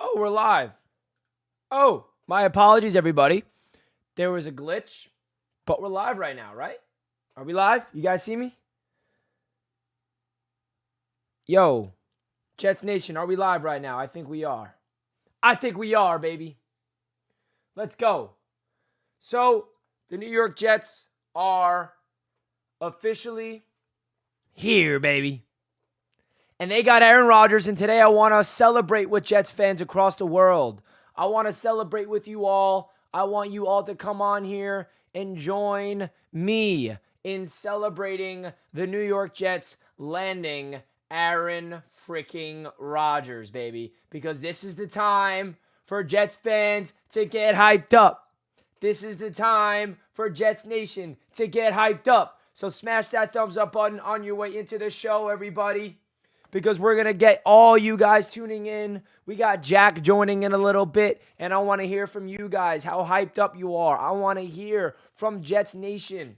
Oh, we're live. Oh, my apologies, everybody. There was a glitch, but we're live right now, right? Are we live? You guys see me? Yo, Jets Nation, are we live right now? I think we are. I think we are, baby. Let's go. So, the New York Jets are officially here, baby. And they got Aaron Rodgers, and today I want to celebrate with Jets fans across the world. I want to celebrate with you all. I want you all to come on here and join me in celebrating the New York Jets landing Aaron freaking Rodgers, baby. Because this is the time for Jets fans to get hyped up. This is the time for Jets Nation to get hyped up. So smash that thumbs up button on your way into the show, everybody. Because we're going to get all you guys tuning in. We got Jack joining in a little bit, and I want to hear from you guys how hyped up you are. I want to hear from Jets Nation.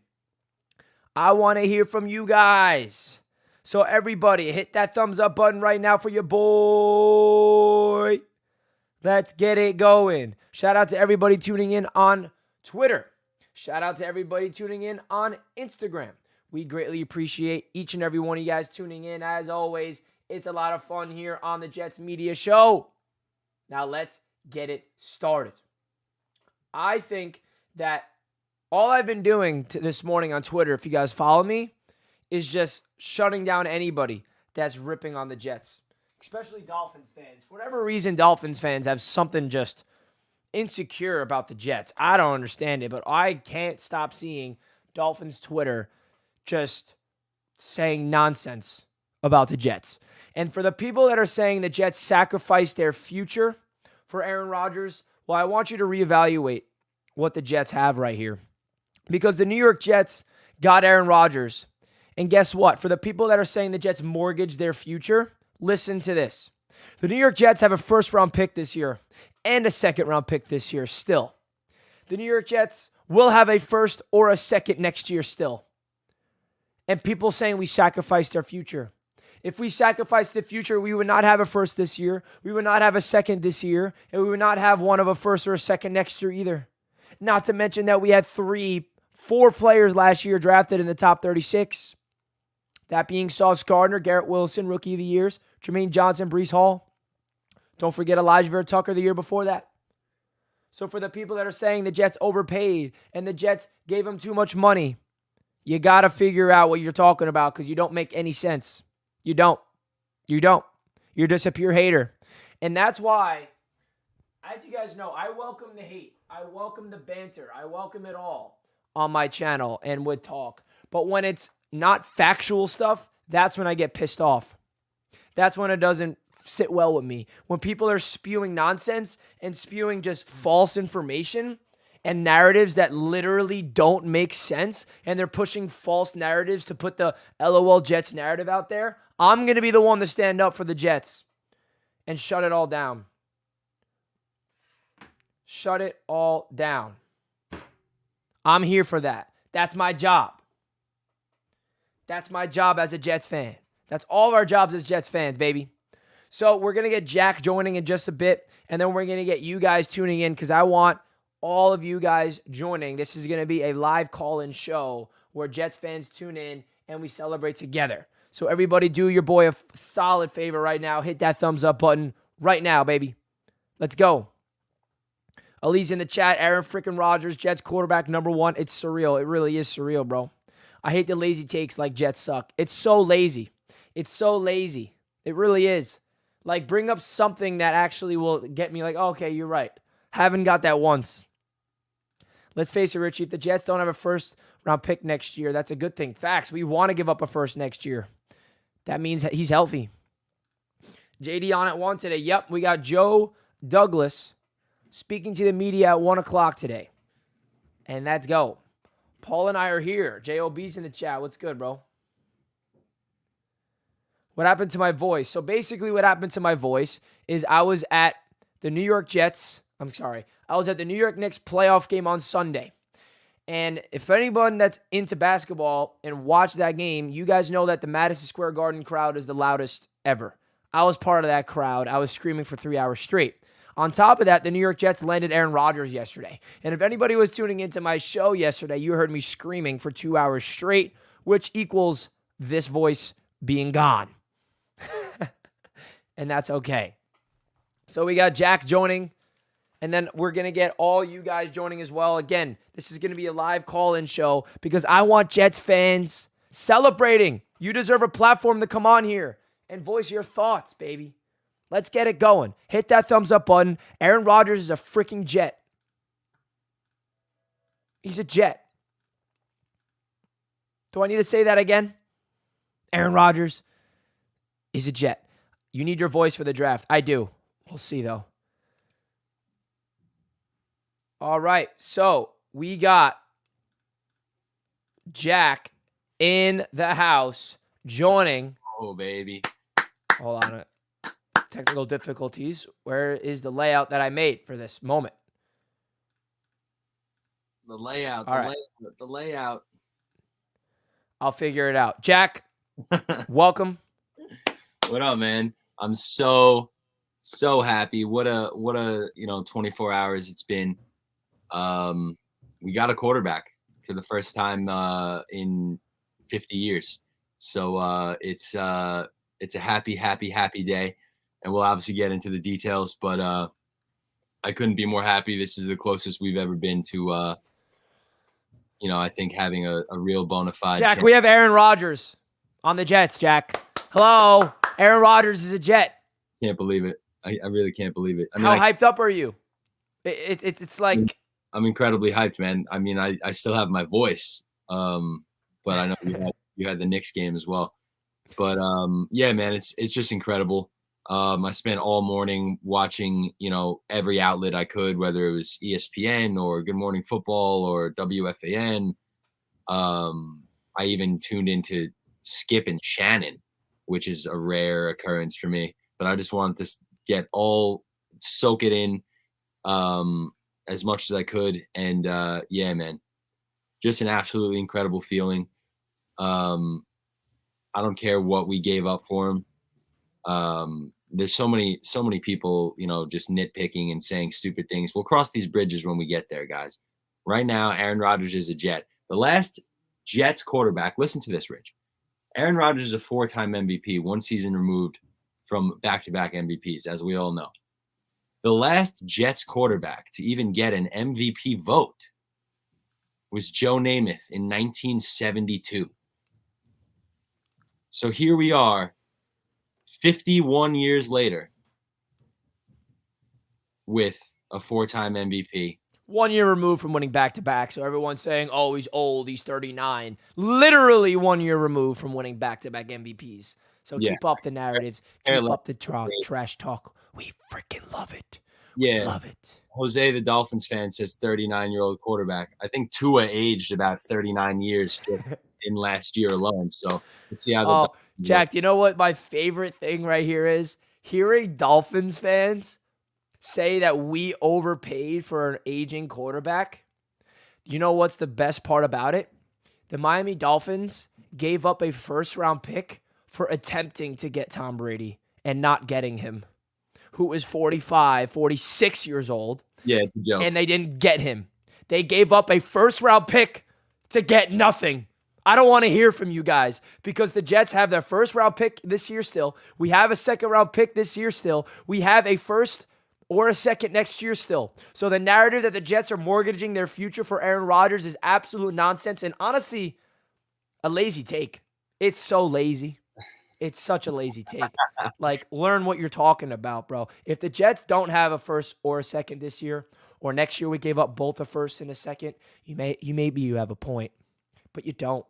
I want to hear from you guys. So everybody, hit that thumbs up button right now for your boy. Let's get it going. Shout out to everybody tuning in on Twitter. Shout out to everybody tuning in on Instagram. We greatly appreciate each and every one of you guys tuning in. As always, it's a lot of fun here on the Jets Media Show. Now let's get it started. I think that all I've been doing this morning on Twitter, if you guys follow me, is just shutting down anybody that's ripping on the Jets, especially Dolphins fans. For whatever reason, Dolphins fans have something just insecure about the Jets. I don't understand it, but I can't stop seeing Dolphins Twitter just saying nonsense about the Jets. And for the people that are saying the Jets sacrificed their future for Aaron Rodgers, well, I want you to reevaluate what the Jets have right here. Because the New York Jets got Aaron Rodgers. And guess what? For the people that are saying the Jets mortgaged their future, listen to this. The New York Jets have a first-round pick this year and a second-round pick this year still. The New York Jets will have a first or a second next year still. And people saying we sacrificed our future. If we sacrificed the future, we would not have a first this year. We would not have a second this year. And we would not have one of a first or a second next year either. Not to mention that we had 4 players last year drafted in the top 36. That being Sauce Gardner, Garrett Wilson, Rookie of the Years, Jermaine Johnson, Breece Hall. Don't forget Elijah Vera Tucker the year before that. So for the people that are saying the Jets overpaid and the Jets gave them too much money, you got to figure out what you're talking about because you don't make any sense. You don't. You don't. You're just a pure hater. And that's why, as you guys know, I welcome the hate. I welcome the banter. I welcome it all on my channel and with talk. But when it's not factual stuff, that's when I get pissed off. That's when it doesn't sit well with me. When people are spewing nonsense and spewing just false information and narratives that literally don't make sense, and they're pushing false narratives to put the LOL Jets narrative out there, I'm going to be the one to stand up for the Jets and shut it all down. Shut it all down. I'm here for that. That's my job. That's my job as a Jets fan. That's all of our jobs as Jets fans, baby. So we're going to get Jack joining in just a bit, and then we're going to get you guys tuning in because I want all of you guys joining. This is going to be a live call-in show where Jets fans tune in and we celebrate together. So everybody do your boy a solid favor right now. Hit that thumbs up button right now, baby. Let's go. Ali's in the chat. Aaron freaking Rodgers, Jets quarterback number 1. It's surreal. It really is surreal, bro. I hate the lazy takes like Jets suck. It's so lazy. It's so lazy. It really is. Like, bring up something that actually will get me like, oh, okay, you're right. Haven't got that once. Let's face it, Richie. If the Jets don't have a first-round pick next year, that's a good thing. Facts. We want to give up a first next year. That means that he's healthy. JD on at 1 today. Yep, we got Joe Douglas speaking to the media at 1 o'clock today. And let's go. Paul and I are here. JOB's in the chat. What's good, bro? What happened to my voice? So basically what happened to my voice is I was at the New York Jets. I was at the New York Knicks playoff game on Sunday. And if anyone that's into basketball and watched that game, you guys know that the Madison Square Garden crowd is the loudest ever. I was part of that crowd. I was screaming for 3 hours straight. On top of that, the New York Jets landed Aaron Rodgers yesterday. And if anybody was tuning into my show yesterday, you heard me screaming for 2 hours straight, which equals this voice being gone. And that's okay. So we got Jack joining, and then we're going to get all you guys joining as well. Again, this is going to be a live call-in show because I want Jets fans celebrating. You deserve a platform to come on here and voice your thoughts, baby. Let's get it going. Hit that thumbs up button. Aaron Rodgers is a freaking Jet. He's a Jet. Do I need to say that again? Aaron Rodgers is a Jet. You need your voice for the draft. I do. We'll see, though. All right. So we got Jack in the house joining. Oh, baby. Hold on. Technical difficulties. Where is the layout that I made for this moment? The layout. The layout. I'll figure it out. Jack, welcome. What up, man? I'm so happy. What a 24 hours it's been. We got a quarterback for the first time in 50 years. So it's a happy day, and we'll obviously get into the details. But I couldn't be more happy. This is the closest we've ever been to I think having a real bona fide. Jack, we have Aaron Rodgers on the Jets. Jack, hello. Aaron Rodgers is a Jet. Can't believe it. I really can't believe it. I mean, how hyped up are you? It's like I'm incredibly hyped, man. I mean, I still have my voice, but I know you had the Knicks game as well. But yeah, man, it's just incredible. I spent all morning watching, every outlet I could, whether it was ESPN or Good Morning Football or WFAN. I even tuned into Skip and Shannon, which is a rare occurrence for me. But I just wanted to soak it in as much as I could. And yeah, man, just an absolutely incredible feeling. I don't care what we gave up for him. There's so many people, just nitpicking and saying stupid things. We'll cross these bridges when we get there, guys. Right now, Aaron Rodgers is a Jet. The last Jets quarterback, listen to this, Rich. Aaron Rodgers is a 4-time MVP, one season removed from back-to-back MVPs, as we all know. The last Jets quarterback to even get an MVP vote was Joe Namath in 1972. So here we are, 51 years later, with a 4-time MVP. 1 year removed from winning back-to-back. So everyone's saying, oh, he's old, he's 39. Literally 1 year removed from winning back-to-back MVPs. So keep up the narratives. Keep up the trash talk. We freaking love it. Yeah. We love it. Jose, the Dolphins fan, says 39-year-old quarterback. I think Tua aged about 39 years just in last year alone. So let's see how Jack, do you know what my favorite thing right here is? Hearing Dolphins fans say that we overpaid for an aging quarterback. You know what's the best part about it? The Miami Dolphins gave up a first-round pick for attempting to get Tom Brady and not getting him, who is 45, 46 years old. Yeah, it's a joke. And they didn't get him. They gave up a first-round pick to get nothing. I don't want to hear from you guys because the Jets have their first-round pick this year still. We have a second-round pick this year still. We have a first or a second next year still. So the narrative that the Jets are mortgaging their future for Aaron Rodgers is absolute nonsense and honestly, a lazy take. It's so lazy. It's such a lazy take. Like, learn what you're talking about, bro. If the Jets don't have a first or a second this year, or next year we gave up both a first and a second, you have a point. But you don't.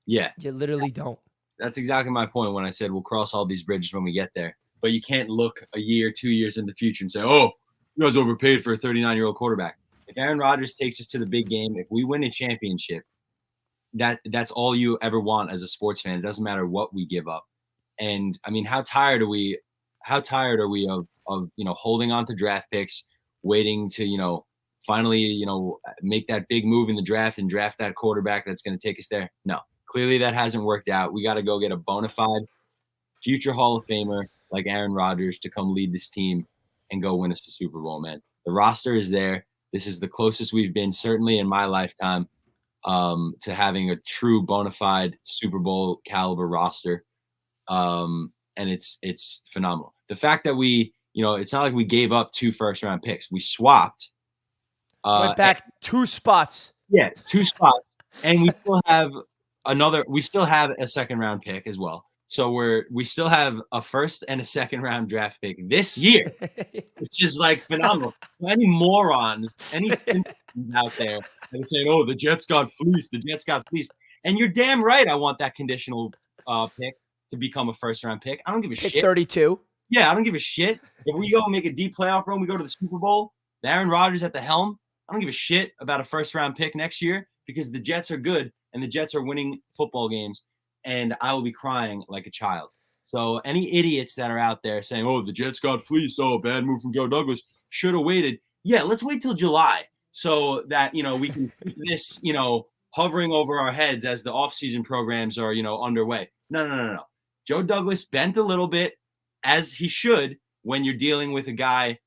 Yeah. You literally don't. That's exactly my point when I said we'll cross all these bridges when we get there. but you can't look a year, 2 years in the future and say, "Oh, you guys overpaid for a 39-year-old quarterback." If Aaron Rodgers takes us to the big game, if we win a championship, that's all you ever want as a sports fan. It doesn't matter what we give up. And I mean, how tired are we? How tired are we of holding on to draft picks, waiting to finally make that big move in the draft and draft that quarterback that's going to take us there? No, clearly that hasn't worked out. We got to go get a bona fide future Hall of Famer like Aaron Rodgers to come lead this team and go win us the Super Bowl, man. The roster is there. This is the closest we've been, certainly in my lifetime, to having a true bona fide Super Bowl caliber roster. And it's phenomenal. The fact that we, it's not like we gave up 2 first-round picks. We swapped. Went back 2 spots. Yeah, 2 spots. And we still have a second-round pick as well. So we still have a first and a second-round draft pick this year, which is like phenomenal. Any morons, any out there that are saying, "Oh, the Jets got fleeced. The Jets got fleeced," and you're damn right. I want that conditional pick to become a first-round pick. I don't give a shit. 32. Yeah, I don't give a shit. If we go and make a deep playoff run, we go to the Super Bowl, Aaron Rodgers at the helm, I don't give a shit about a first-round pick next year because the Jets are good and the Jets are winning football games, and I will be crying like a child. So any idiots that are out there saying, "Oh, the Jets got fleeced. Oh, bad move from Joe Douglas. Should have waited." Yeah, let's wait till July so that, we can keep this, hovering over our heads as the offseason programs are, underway. No. Joe Douglas bent a little bit, as he should, when you're dealing with a guy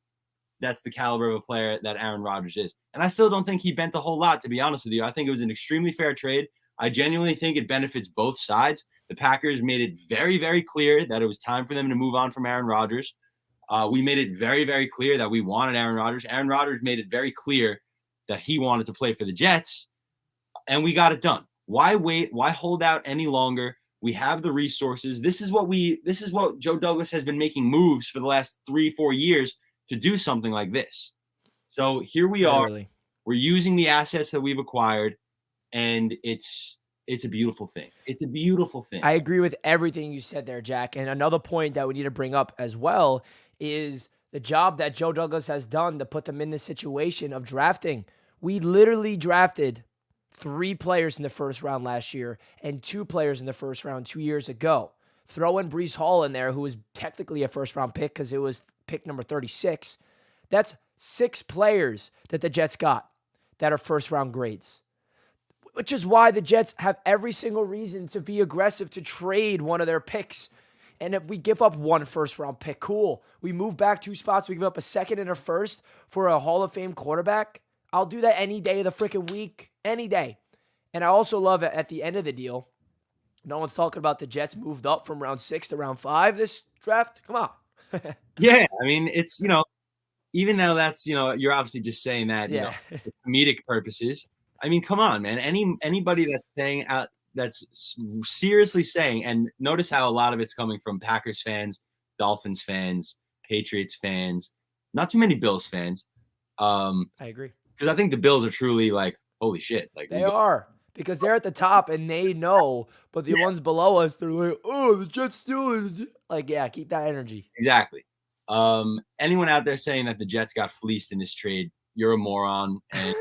that's the caliber of a player that Aaron Rodgers is. And I still don't think he bent a whole lot, to be honest with you. I think it was an extremely fair trade. I genuinely think it benefits both sides. The Packers made it very, very clear that it was time for them to move on from Aaron Rodgers. We made it very, very clear that we wanted Aaron Rodgers. Aaron Rodgers made it very clear that he wanted to play for the Jets, and we got it done. Why wait? Why hold out any longer? We have the resources. This is what Joe Douglas has been making moves for the last 3-4 years to do something like this. So here we are. Literally. We're using the assets that we've acquired, and it's a beautiful thing. It's a beautiful thing. I agree with everything you said there, Jack. And another point that we need to bring up as well is the job that Joe Douglas has done to put them in this situation of drafting. We literally drafted 3 players in the first round last year and 2 players in the first round 2 years ago. Throw in Breece Hall in there, who was technically a first-round pick because it was pick number 36. That's 6 players that the Jets got that are first-round grades, which is why the Jets have every single reason to be aggressive to trade one of their picks. And if we give up 1 first-round pick, cool. We move back 2 spots. We give up a second and a first for a Hall of Fame quarterback. I'll do that any day of the freaking week, any day. And I also love it at the end of the deal. No one's talking about the Jets moved up from round 6 to round 5 this draft. Come on. Yeah, I mean, it's, even though that's, you're obviously just saying that, for comedic purposes. I mean, come on, man. Anybody that's saying that's seriously saying, and notice how a lot of it's coming from Packers fans, Dolphins fans, Patriots fans, not too many Bills fans. I agree. Because I think the Bills are truly like, holy shit. Like they are. Because they're at the top and they know, but the ones below us, they're like, "Oh, the Jets still." Like, yeah, keep that energy. Exactly. Anyone out there saying that the Jets got fleeced in this trade, you're a moron, and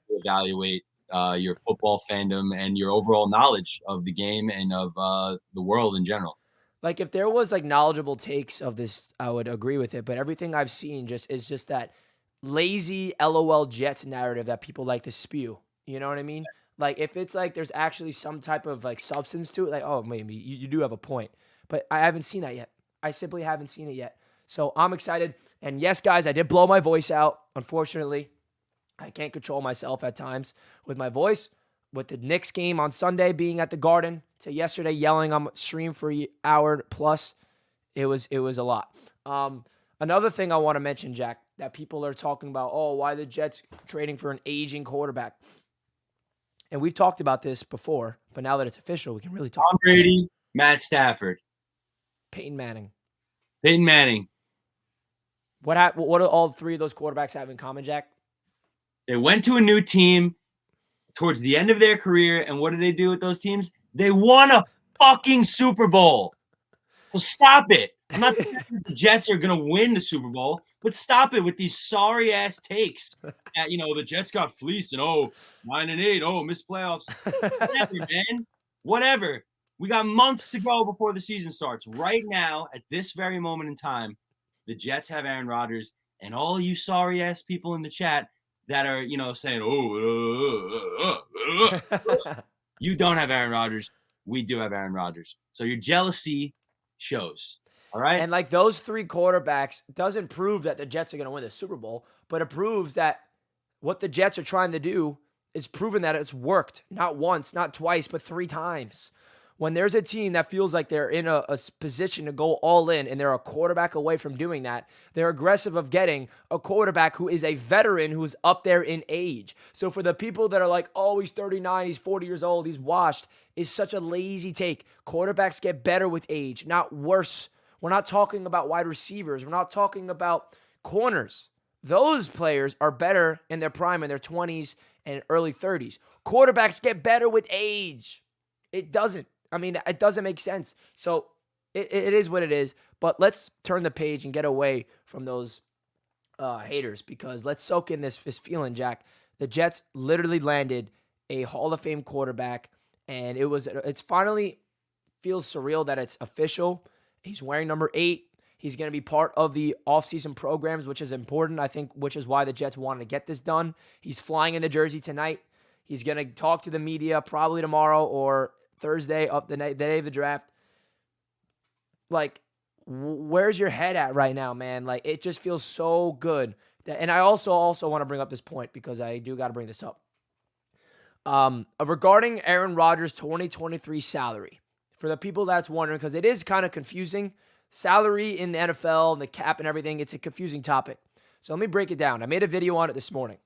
evaluate your football fandom and your overall knowledge of the game and of the world in general. Like, if there was like knowledgeable takes of this, I would agree with it. But everything I've seen is just that lazy LOL Jets narrative that people like to spew. You know what I mean? Like, if it's like there's actually some type of like substance to it, like, oh, maybe you do have a point. But I haven't seen that yet. I simply haven't seen it yet. So I'm excited. And yes, guys, I did blow my voice out. Unfortunately, I can't control myself at times with my voice. With the Knicks game on Sunday being at the Garden to yesterday yelling on stream for an hour plus, it was a lot. Another thing I want to mention, Jack, that people are talking about, oh, why the Jets trading for an aging quarterback? And we've talked about this before, but now that it's official, we can really talk. Tom Brady, Matt Stafford, Peyton Manning. What do all 3 of those quarterbacks have in common, Jack? They went to a new team towards the end of their career, and what did they do with those teams? They won a fucking Super Bowl. So stop it. I'm not saying that the Jets are going to win the Super Bowl, but stop it with these sorry-ass takes that, the Jets got fleeced and, 9-8, missed playoffs. Whatever, man. Whatever. We got months to go before the season starts. Right now, at this very moment in time, the Jets have Aaron Rodgers, and all you sorry-ass people in the chat that are, saying, you don't have Aaron Rodgers. We do have Aaron Rodgers. So your jealousy shows. All right? And like those 3 quarterbacks doesn't prove that the Jets are going to win the Super Bowl, but it proves that what the Jets are trying to do is proven that it's worked. Not once, not twice, but 3 times. When there's a team that feels like they're in a position to go all in and they're a quarterback away from doing that, they're aggressive of getting a quarterback who is a veteran who's up there in age. So for the people that are like, oh, he's 39, he's 40 years old, he's washed, is such a lazy take. Quarterbacks get better with age, not worse. We're not talking about wide receivers. We're not talking about corners. Those players are better in their prime, in their 20s and early 30s. Quarterbacks get better with age. It doesn't. I mean, it doesn't make sense. So it is what it is. But let's turn the page and get away from those haters, because let's soak in this feeling, Jack. The Jets literally landed a Hall of Fame quarterback, and it's finally feels surreal that it's official. He's wearing number 8. He's going to be part of the offseason programs, which is important, I think, which is why the Jets wanted to get this done. He's flying into Jersey tonight. He's going to talk to the media probably tomorrow or Thursday, up the day of the draft. Like, where's your head at right now, man? Like, it just feels so good. And I also want to bring up this point, because I do got to bring this up. Regarding Aaron Rodgers' 2023 salary, for the people that's wondering, because it is kind of confusing. Salary in the NFL and the cap and everything, it's a confusing topic. So let me break it down. I made a video on it this morning.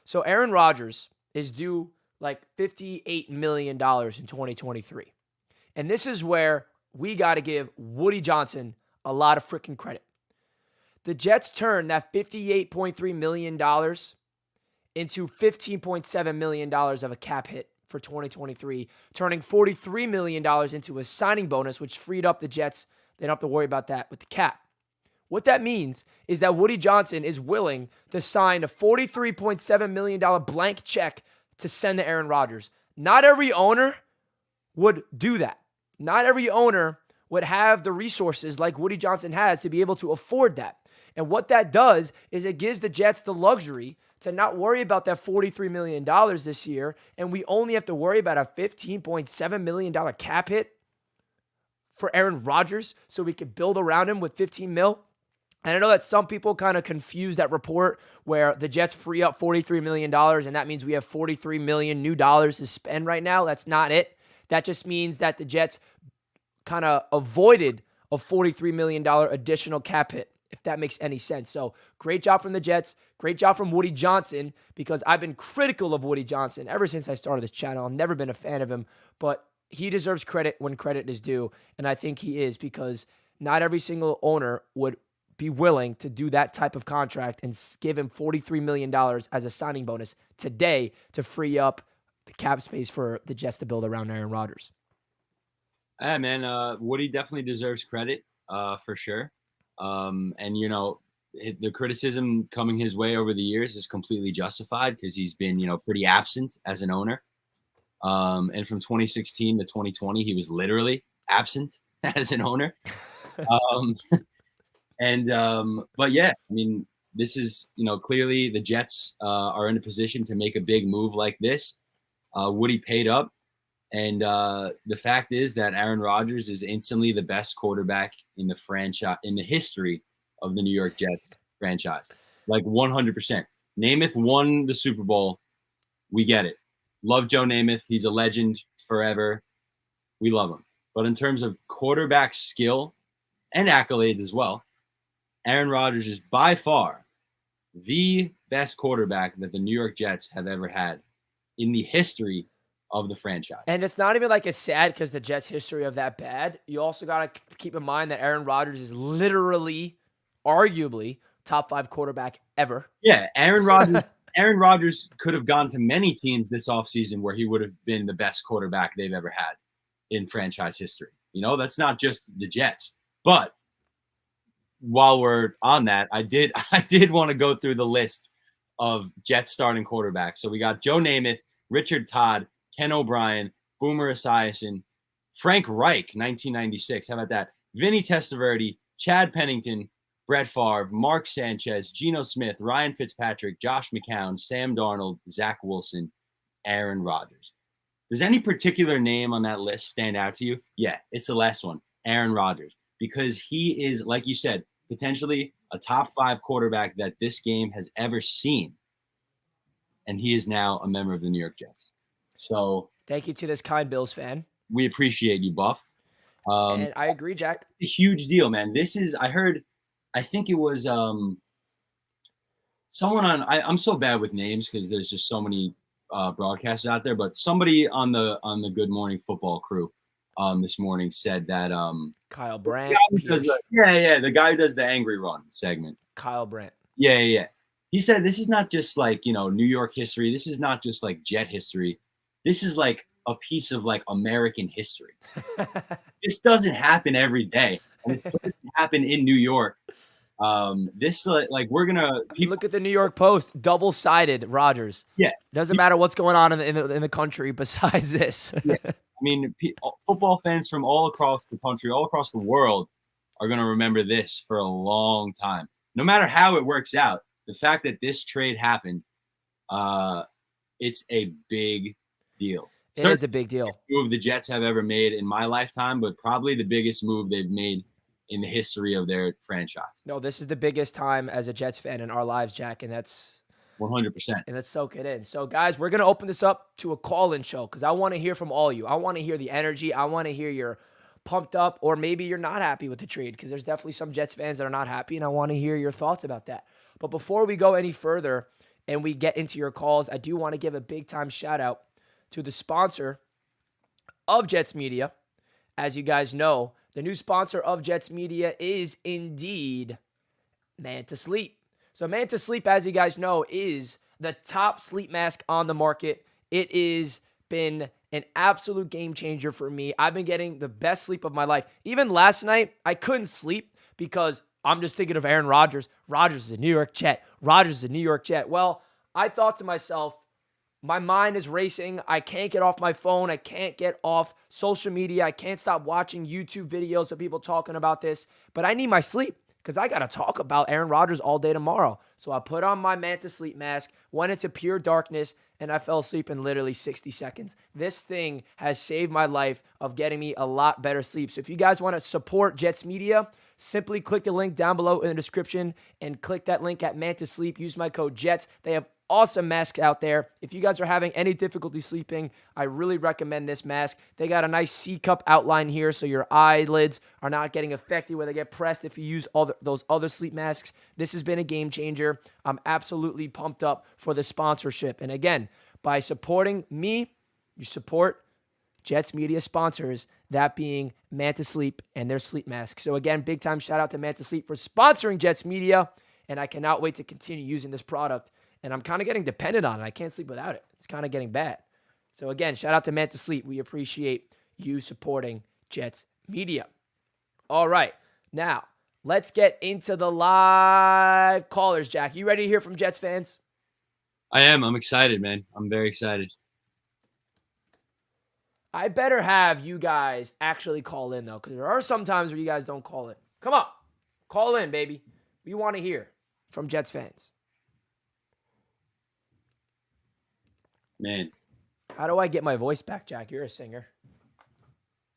So Aaron Rodgers is due like $58 million in 2023. And this is where we got to give Woody Johnson a lot of freaking credit. The Jets turned that $58.3 million into $15.7 million of a cap hit for 2023, turning $43 million into a signing bonus, which freed up the Jets. They don't have to worry about that with the cap. What that means is that Woody Johnson is willing to sign a $43.7 million blank check to send to Aaron Rodgers. Not every owner would do that. Not every owner would have the resources like Woody Johnson has to be able to afford that. And what that does is it gives the Jets the luxury to not worry about that $43 million this year, and we only have to worry about a $15.7 million cap hit for Aaron Rodgers so we could build around him with 15 mil. And I know that some people kind of confuse that report where the Jets free up $43 million, and that means we have $43 million new dollars to spend right now. That's not it. That just means that the Jets kind of avoided a $43 million additional cap hit, if that makes any sense. So great job from the Jets. Great job from Woody Johnson, because I've been critical of Woody Johnson ever since I started this channel. I've never been a fan of him, but he deserves credit when credit is due, and I think he is, because not every single owner would be willing to do that type of contract and give him $43 million as a signing bonus today to free up the cap space for the Jets to build around Aaron Rodgers. Yeah, man, Woody definitely deserves credit for sure. And, the criticism coming his way over the years is completely justified, because he's been, pretty absent as an owner. And from 2016 to 2020, he was literally absent as an owner. But yeah, I mean, this is, clearly the Jets are in a position to make a big move like this. Woody paid up. And the fact is that Aaron Rodgers is instantly the best quarterback in the franchise, in the history of the New York Jets franchise. Like 100%. Namath won the Super Bowl. We get it. Love Joe Namath. He's a legend forever. We love him. But in terms of quarterback skill and accolades as well, Aaron Rodgers is by far the best quarterback that the New York Jets have ever had in the history of the franchise. And it's not even like it's sad because the Jets' history of that bad. You also got to keep in mind that Aaron Rodgers is literally, arguably, top 5 quarterback ever. Yeah, Aaron Rodgers could have gone to many teams this offseason where he would have been the best quarterback they've ever had in franchise history. That's not just the Jets. But while we're on that, I did want to go through the list of Jets starting quarterbacks. So we got Joe Namath, Richard Todd, Ken O'Brien, Boomer Esiason, Frank Reich, 1996. How about that? Vinny Testaverde, Chad Pennington, Brett Favre, Mark Sanchez, Geno Smith, Ryan Fitzpatrick, Josh McCown, Sam Darnold, Zach Wilson, Aaron Rodgers. Does any particular name on that list stand out to you? Yeah, it's the last one, Aaron Rodgers, because he is, like you said, potentially a top 5 quarterback that this game has ever seen. And he is now a member of the New York Jets. So thank you to this kind Bills fan. We appreciate you, Buff. And I agree, Jack. It's a huge deal, man. I think it was someone on, I'm so bad with names because there's just so many broadcasters out there, but somebody on the Good Morning Football crew this morning said that Kyle Brandt. The guy who does the Angry Run segment. Kyle Brandt. Yeah. He said this is not just like, New York history. This is not just like Jet history. This is like a piece of like American history. This doesn't happen every day, and this doesn't happen in New York. This we're gonna look at the New York Post, double-sided Rodgers. Yeah, doesn't matter what's going on in the country besides this. Yeah. I mean, football fans from all across the country, all across the world, are gonna remember this for a long time. No matter how it works out, the fact that this trade happened, it's a big deal. It is a big deal. Move the Jets have ever made in my lifetime, but probably the biggest move they've made in the history of their franchise. No, this is the biggest time as a Jets fan in our lives, Jack, and that's 100%. And let's soak it in. So, guys, we're going to open this up to a call-in show because I want to hear from all of you. I want to hear the energy. I want to hear you're pumped up, or maybe you're not happy with the trade because there's definitely some Jets fans that are not happy, and I want to hear your thoughts about that. But before we go any further and we get into your calls, I do want to give a big-time shout-out to the sponsor of Jets Media. As you guys know, the new sponsor of Jets Media is indeed Manta Sleep. So Manta Sleep, as you guys know, is the top sleep mask on the market. It has been an absolute game changer for me. I've been getting the best sleep of my life. Even last night, I couldn't sleep because I'm just thinking of Aaron Rodgers. Rodgers is a New York Jet. Rodgers is a New York Jet. Well, I thought to myself, my mind is racing. I can't get off my phone. I can't get off social media. I can't stop watching YouTube videos of people talking about this. But I need my sleep because I got to talk about Aaron Rodgers all day tomorrow. So I put on my Manta Sleep mask, went into pure darkness, and I fell asleep in literally 60 seconds. This thing has saved my life of getting me a lot better sleep. So if you guys want to support Jets Media, simply click the link down below in the description and click that link at Manta Sleep. Use my code JETS. They have awesome masks out there. If you guys are having any difficulty sleeping, I really recommend this mask. They got a nice C-cup outline here so your eyelids are not getting affected where they get pressed if you use all those other sleep masks. This has been a game changer. I'm absolutely pumped up for the sponsorship. And again, by supporting me, you support Jets Media sponsors, that being Manta Sleep and their sleep masks. So again, big time shout out to Manta Sleep for sponsoring Jets Media, and I cannot wait to continue using this product. And I'm kind of getting dependent on it. I can't sleep without it. It's kind of getting bad. So again, shout out to Manta Sleep. We appreciate you supporting Jets Media. All right, now let's get into the live callers. Jack, you ready to hear from Jets fans? I am. I'm excited, man. I'm very excited. I better have you guys actually call in, though, because there are some times where you guys don't call in. Come on. Call in, baby. We want to hear from Jets fans. Man. How do I get my voice back, Jack? You're a singer.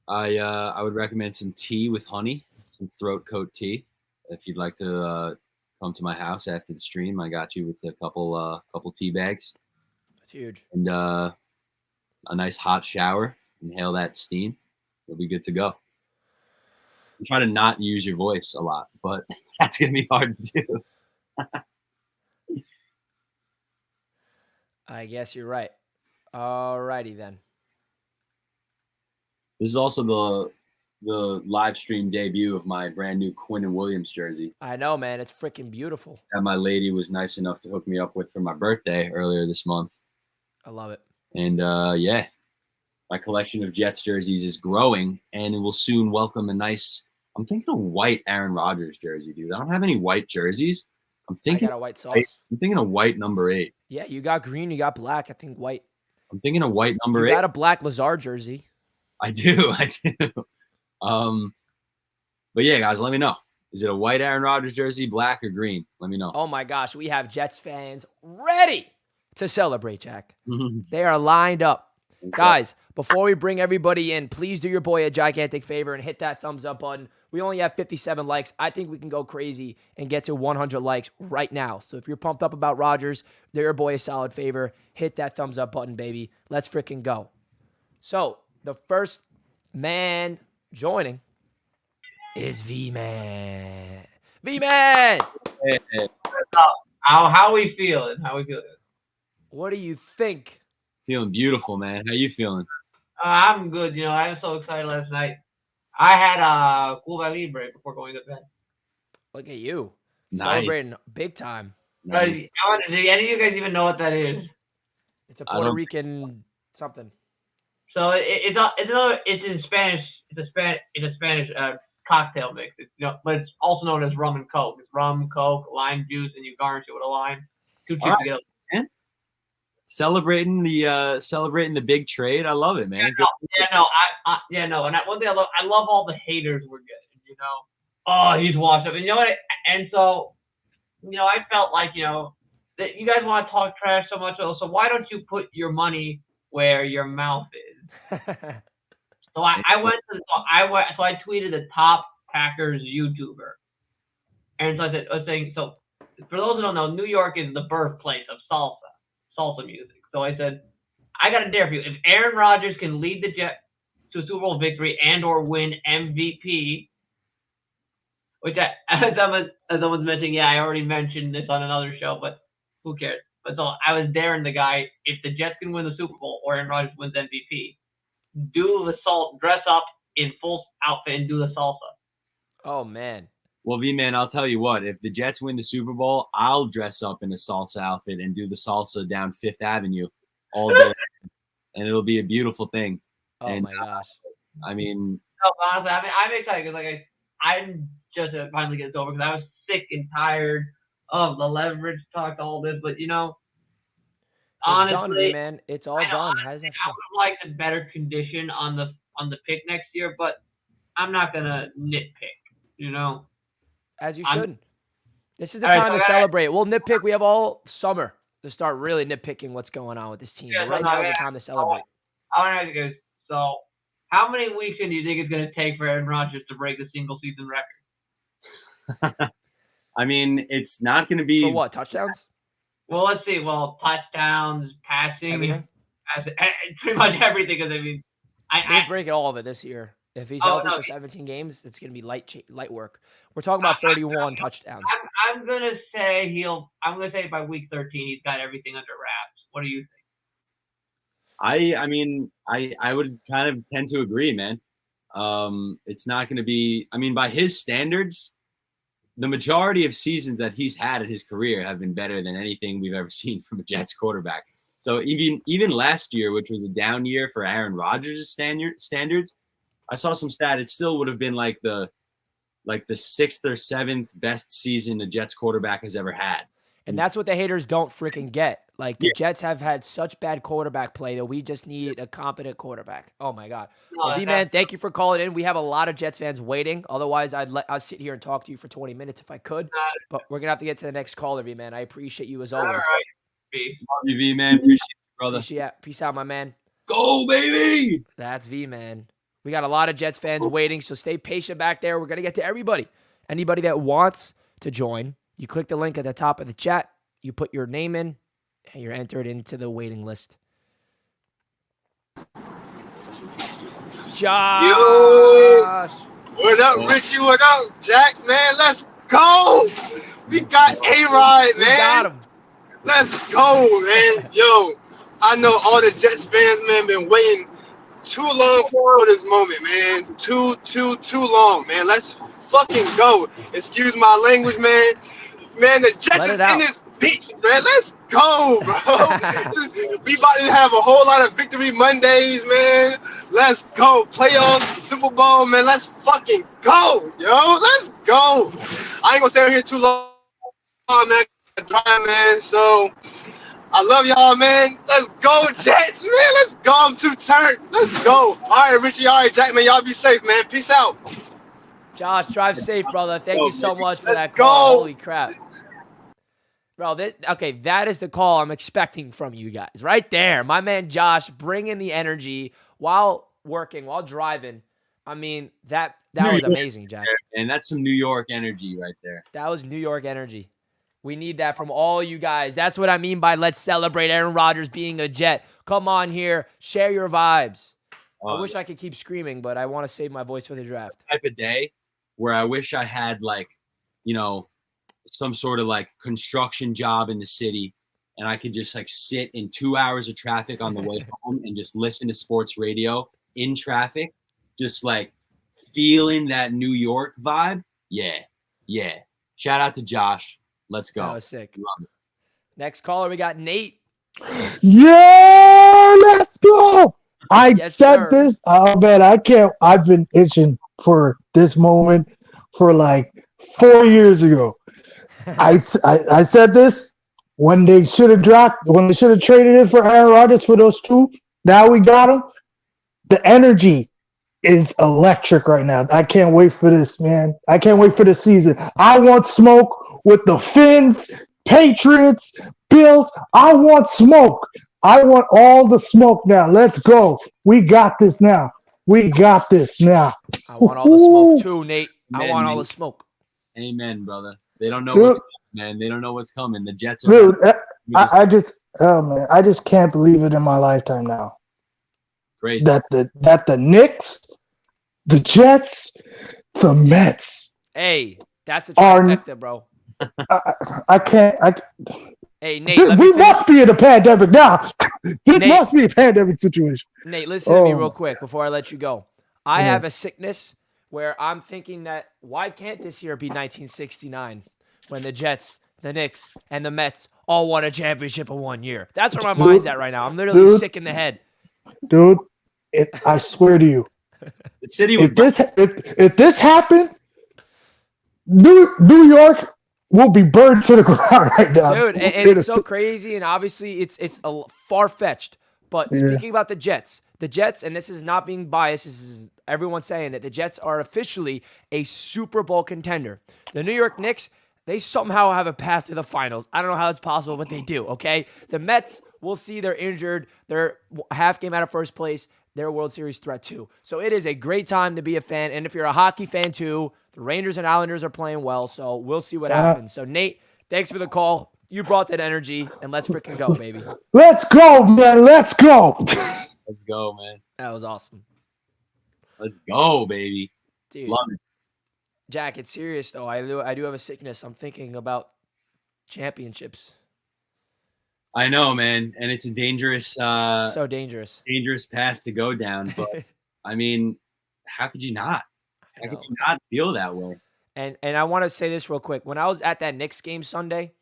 I would recommend some tea with honey, some throat coat tea. If you'd like to come to my house after the stream, I got you with a couple tea bags. That's huge. And a nice hot shower. Inhale that steam. You'll be good to go. I'm trying to not use your voice a lot, but that's going to be hard to do. I guess you're right. All righty then. This is also the live stream debut of my brand new Quinn Williams jersey. I know, man. It's freaking beautiful. That my lady was nice enough to hook me up with for my birthday earlier this month. I love it. And yeah, my collection of Jets jerseys is growing, and it will soon welcome a I'm thinking a white Aaron Rodgers jersey, dude. I don't have any white jerseys. I got a white sauce. I'm thinking a white number 8. Yeah, you got green, you got black. I think white. I'm thinking a white number 8. You got a black Lazard jersey. I do. But yeah, guys, let me know. Is it a white Aaron Rodgers jersey, black or green? Let me know. Oh my gosh, we have Jets fans ready to celebrate, Jack. They are lined up. Guys, before we bring everybody in, please do your boy a gigantic favor and hit that thumbs up button. We only have 57 likes. I think we can go crazy and get to 100 likes right now. So if you're pumped up about Rodgers, do your boy a solid favor. Hit that thumbs up button, baby. Let's freaking go. So the first man joining is V-Man. V-Man! How we feeling? What do you think? Feeling beautiful, man. How you feeling? I'm good. I was so excited last night. I had a Cuba Libre before going to bed. Look at you. Nice. Celebrating big time. Nice. Do any of you guys even know what that is? It's a Puerto Rican something. So it's in Spanish. It's a Spanish cocktail mix. But it's also known as rum and coke. It's rum, coke, lime juice, and you garnish it with a lime. 2 chips together. Celebrating the big trade. I love it, man. And one thing I love all the haters we're getting. Oh, he's washed up. And you know what? And so, I felt like that you guys want to talk trash so much. So why don't you put your money where your mouth is? So I tweeted the top Packers YouTuber, and so I was saying, so for those who don't know, New York is the birthplace of salsa music. So I said, I got a dare for you. If Aaron Rodgers can lead the Jets to a Super Bowl victory and or win MVP, which as someone's mentioning, yeah, I already mentioned this on another show, but who cares? But so I was daring the guy, if the Jets can win the Super Bowl or Aaron Rodgers wins MVP, dress up in full outfit and do the salsa. Oh, man. Well, V-Man, I'll tell you what. If the Jets win the Super Bowl, I'll dress up in a salsa outfit and do the salsa down Fifth Avenue all day. And it'll be a beautiful thing. Oh, my gosh. I mean... No, honestly, I'm excited because I'm just to finally get this over because I was sick and tired of the leverage talk, all this. But, honestly, it's done, man. It's all done. How does that feel? I would like a better condition on the pick next year, but I'm not going to nitpick, As you should. This is the time to celebrate. We'll nitpick. We have all summer to start really nitpicking what's going on with this team. Yeah, but now is the time to celebrate. I want to ask you guys, so how many weeks in do you think it's going to take for Aaron Rodgers to break the single-season record? I mean, it's not going to be... For what, touchdowns? Well, let's see. Well, touchdowns, passing, everything? Pretty much everything. Because, He'll break all of it this year. If he's healthy for 17 games, it's going to be light work. We're talking about 31 touchdowns. I'm going to say by week 13 he's got everything under wraps. What do you think? I mean, I would kind of tend to agree, man. It's not going to be, I mean, by his standards, the majority of seasons that he's had in his career have been better than anything we've ever seen from a Jets quarterback. So even last year, which was a down year for Aaron Rodgers' standards, I saw some stat. It still would have been like the 6th or 7th best season a Jets quarterback has ever had. And that's what the haters don't freaking get. Like, the Jets have had such bad quarterback play that we just need a competent quarterback. Oh, my God. Well, V-Man, thank you for calling in. We have a lot of Jets fans waiting. Otherwise, I'd sit here and talk to you for 20 minutes if I could. But we're going to have to get to the next caller, V-Man. I appreciate you as always. All right. Love you, V-Man. Appreciate you, brother. Peace out, my man. Go, baby! That's V-Man. We got a lot of Jets fans waiting, so stay patient back there. We're going to get to everybody. Anybody that wants to join, you click the link at the top of the chat. You put your name in, and you're entered into the waiting list. Josh! Yo! What up, Richie? What up, Jack? Man, let's go! We got A-Rod, man. We got him. Let's go, man. Yo, I know all the Jets fans, man, been waiting too long for this moment, man. Too long, man. Let's fucking go. Excuse my language, man. Man, the Jets is in this beach, man. Let's go, bro. We about to have a whole lot of victory Mondays, man. Let's go. Playoffs, Super Bowl, man. Let's fucking go, yo. Let's go. I ain't gonna stay here too long, man. Drive, man. So I love y'all, man. Let's go, Jets, man. Let's go. I'm too turned. Let's go. All right, Richie. All right, Jack, man. Y'all be safe, man. Peace out. Josh, drive safe, brother. Thank you so much for Let's that call. go. Holy crap. Bro, that is the call I'm expecting from you guys. Right there. My man Josh bringing the energy while working, while driving. I mean, that was amazing, Jack. And that's some New York energy right there. That was New York energy. We need that from all you guys. That's what I mean by let's celebrate Aaron Rodgers being a Jet. Come on here. Share your vibes. I wish I could keep screaming, but I want to save my voice for the draft. Type of day where I wish I had some sort of construction job in the city and I could just sit in 2 hours of traffic on the way home and just listen to sports radio in traffic, just feeling that New York vibe. Yeah. Shout out to Josh. Let's go. That was sick. Next caller, we got Nate. Yeah, let's go. I Yes, said sir. this. Oh man, I can't. I've been itching for this moment for 4 years ago. I said this when they should have traded it for Aaron Rodgers for those two. Now we got him. The energy is electric right now. I can't wait for this, man. I can't wait for the season. I want smoke with the Finns, Patriots, Bills. I want smoke. I want all the smoke now. Let's go. We got this now. We got this now. I want all the smoke too, Nate. I want all the smoke. Amen, brother. They don't know what's coming, man. They don't know what's coming. The Jets are. Dude, I just can't believe it in my lifetime now. Crazy. That the Knicks, the Jets, the Mets. Hey, that's the trifecta, bro. I can't. Hey, Nate, We must be in a pandemic now. This must be a pandemic situation. Nate, listen to me real quick before I let you go. I have a sickness where I'm thinking that why can't this year be 1969 when the Jets, the Knicks, and the Mets all won a championship in 1 year? That's where my mind's at right now. I'm literally sick in the head. Dude, I swear to you, The city. if this happened, New York will be burned to the ground right now. Dude, and it's so crazy, and obviously it's a far-fetched. But speaking about the Jets, and this is not being biased, this is everyone saying that the Jets are officially a Super Bowl contender. The New York Knicks, they somehow have a path to the finals. I don't know how it's possible, but they do, okay? The Mets, we'll see, they're injured. They're half game out of first place. They're a World Series threat too. So it is a great time to be a fan. And if you're a hockey fan too, the Rangers and Islanders are playing well. So we'll see what happens. So Nate, thanks for the call. You brought that energy, and let's freaking go, baby. Let's go, man. Let's go. Let's go, man. That was awesome. Let's go, baby. Dude, Love it. Jack, it's serious though. I do have a sickness. I'm thinking about championships. I know, man, and it's a dangerous, So dangerous. dangerous path to go down. But I mean, how could you not? How could you not feel that way? And I want to say this real quick. When I was at that Knicks game Sunday,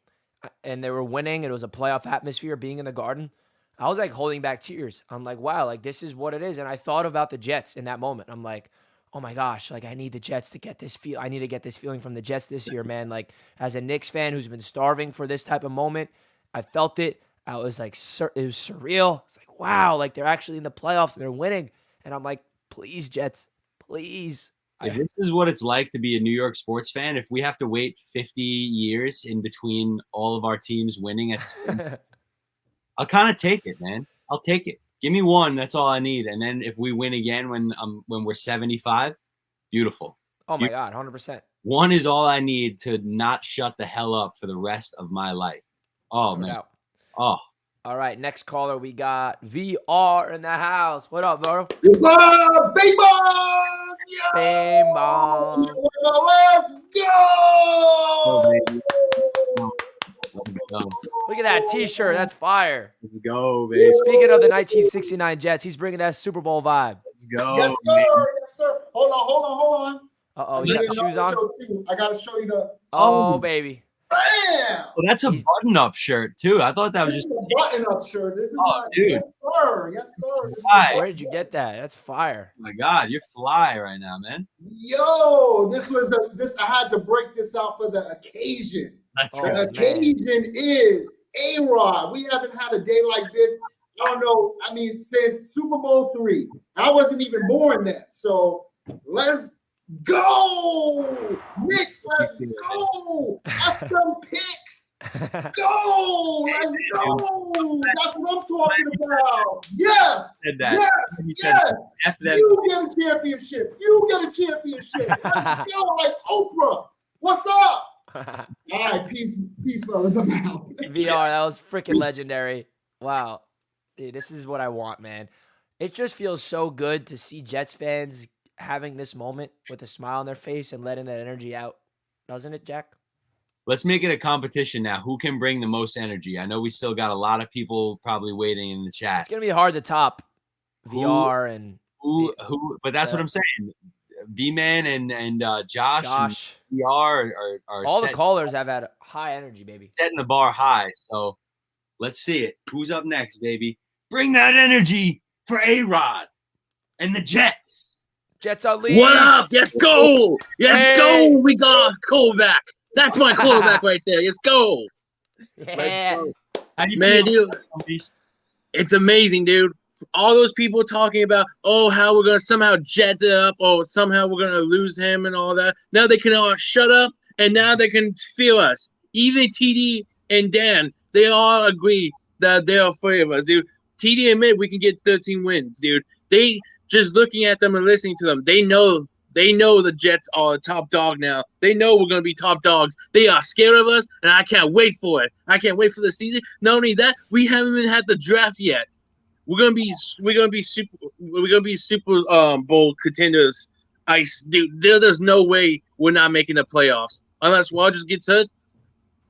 and they were winning, and it was a playoff atmosphere, being in the Garden, I was holding back tears. I'm like, wow, this is what it is. And I thought about the Jets in that moment. I'm like, oh my gosh, I need the Jets to get this feel. I need to get this feeling from the Jets this year, man. As a Knicks fan who's been starving for this type of moment, I felt it. I was it was surreal. It's wow, they're actually in the playoffs and they're winning. And I'm like, please, Jets, please. If this is what it's like to be a New York sports fan, if we have to wait 50 years in between all of our teams winning at the same time, I'll kind of take it, man. I'll take it. Give me one. That's all I need. And then if we win again when we're 75, beautiful. Oh my God, 100%. One is all I need to not shut the hell up for the rest of my life. Oh, man. Out. Oh. All right, next caller, we got VR in the house. What up, bro? What's up, Bing Bong? Yeah. Bing bong. Let's go! Oh, baby. Let's go. Look at that T-shirt. That's fire. Let's go, baby. Speaking of the 1969 Jets, he's bringing that Super Bowl vibe. Let's go. Yes, sir. baby. Yes, sir. Hold on. Uh-oh, you got the shoes on? I gotta show you the. Oh, baby. Bam! Well, that's a button-up shirt too. I thought that was This just is a button-up shirt. This is not. dude. Yes, sir. Yes, sir. This is Why? Where did you get that? That's fire. Oh my God, you're fly right now, man. Yo, this was this. I had to break this out for the occasion. That's Oh, The good. man. occasion is A-Rod. We haven't had a day like this. I don't know. I mean, since Super Bowl III. I wasn't even born then. So let's go, Knicks. Let's go. F them picks. Go. Let's go. That's what I'm talking about. Yes. Said that. Yes. You said Yes. F them. You get a championship. You get a championship. Let's go like Oprah. What's up? All right, peace, fellas. I'm out. VR, that was freaking legendary. Wow. Dude, this is what I want, man. It just feels so good to see Jets fans having this moment with a smile on their face and letting that energy out. Doesn't it, Jack? Let's make it a competition now. Who can bring the most energy? I know we still got a lot of people probably waiting in the chat. It's going to be hard to top VR and Who? But that's what I'm saying. V-Man and Josh. And VR are all the callers have had high energy, baby. Setting the bar high. So let's see it. Who's up next, baby? Bring that energy for A-Rod and the Jets. Jets Unleashed. What up? Let's go. Let's Hey. go. We got a quarterback. That's my quarterback right there. Let's go. Yeah. How do you Man, feel? dude, it's amazing, dude. All those people talking about, oh, how we're going to somehow jet it up. Oh, somehow we're going to lose him and all that. Now they can all shut up, and now they can feel us. Even TD and Dan, they all agree that they're afraid of us, dude. TD admit we can get 13 wins, dude. They just looking at them and listening to them, they know the Jets are a top dog now. They know we're gonna be top dogs. They are scared of us, and I can't wait for it. I can't wait for the season. Not only that, we haven't even had the draft yet. We're gonna be Super Bowl contenders. Dude, there's no way we're not making the playoffs unless Rodgers gets hurt.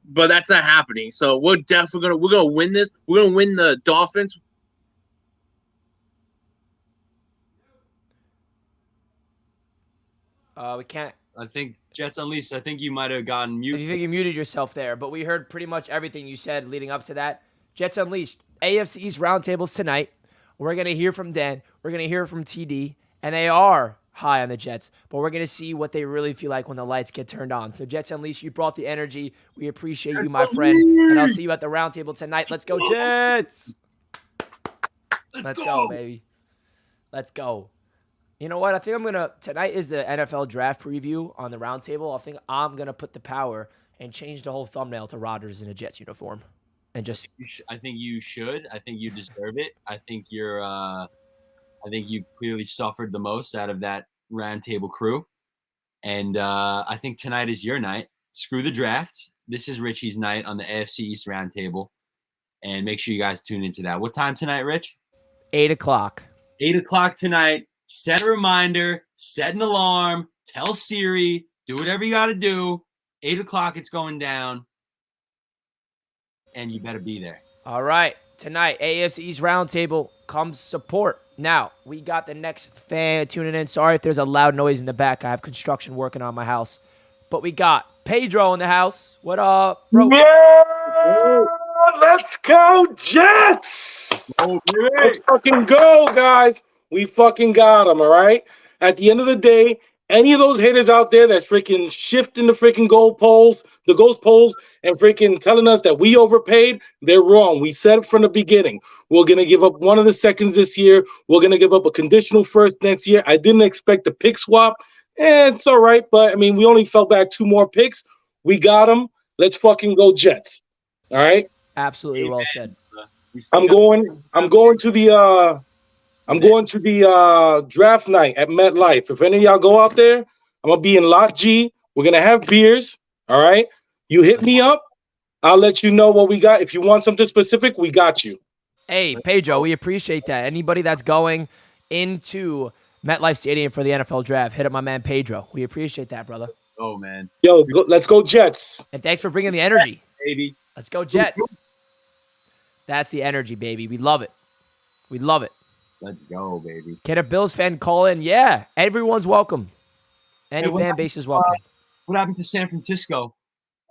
But that's not happening. So we're definitely gonna win this. We're gonna win the Dolphins. We can't. I think Jets Unleashed. I think you might have gotten muted. You think you muted yourself there, but we heard pretty much everything you said leading up to that. Jets Unleashed. AFC East roundtables tonight. We're going to hear from Dan. We're going to hear from TD. And they are high on the Jets. But we're going to see what they really feel like when the lights get turned on. So Jets Unleashed, you brought the energy. We appreciate you, my friend. And I'll see you at the roundtable tonight. Let's go, Jets. Let's go, baby. Let's go. You know what? I think tonight is the NFL draft preview on the roundtable. I think I'm going to put the power and change the whole thumbnail to Rodgers in a Jets uniform. And just, I think you should. I think you deserve it. I think I think you clearly suffered the most out of that roundtable crew. And I think tonight is your night. Screw the draft. This is Richie's night on the AFC East roundtable. And make sure you guys tune into that. What time tonight, Rich? 8 o'clock. 8 o'clock tonight. Set a reminder. Set an alarm. Tell Siri. Do whatever you got to do. 8 o'clock, it's going down. And you better be there. All right. Tonight, AFC East roundtable comes support. Now, we got the next fan tuning in. Sorry if there's a loud noise in the back. I have construction working on my house. But we got Pedro in the house. What up, bro? Yeah, let's go, Jets! Let's fucking go, guys. We fucking got them, all right? At the end of the day, any of those haters out there that's freaking shifting the freaking ghost polls, and freaking telling us that we overpaid, they're wrong. We said it from the beginning. We're going to give up one of the seconds this year. We're going to give up a conditional first next year. I didn't expect a pick swap. It's all right, but, I mean, we only fell back 2 more picks. We got them. Let's fucking go Jets. All right? Absolutely well said. I'm going to the draft night at MetLife. If any of y'all go out there, I'm gonna be in Lot G. We're gonna have beers. All right. You hit me up. I'll let you know what we got. If you want something specific, we got you. Hey, Pedro, we appreciate that. Anybody that's going into MetLife Stadium for the NFL draft, hit up my man Pedro. We appreciate that, brother. Oh, man. Yo, let's go Jets. And thanks for bringing the energy. Baby. Let's go Jets. That's the energy, baby. We love it. We love it. Let's go, baby. Can a Bills fan call in? Yeah, everyone's welcome. Any fan base is welcome. What happened to San Francisco?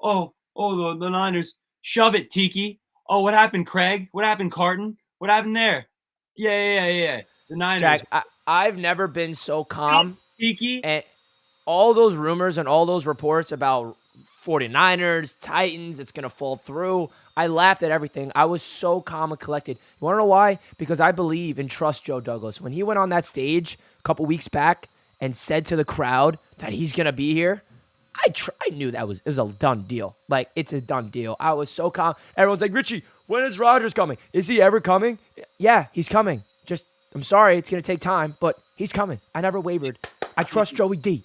Oh, Oh, the Niners. Shove it, Tiki. Oh, what happened, Craig? What happened, Carton? What happened there? Yeah. The Niners. Jack, I've never been so calm. Tiki. And all those rumors and all those reports about 49ers, Titans, it's going to fall through. I laughed at everything. I was so calm and collected. You want to know why? Because I believe and trust Joe Douglas. When he went on that stage a couple weeks back and said to the crowd that he's going to be here, I knew it was a done deal. Like, it's a done deal. I was so calm. Everyone's like, Richie, when is Rodgers coming? Is he ever coming? Yeah, he's coming. I'm sorry, it's going to take time, but he's coming. I never wavered. I trust Joey D.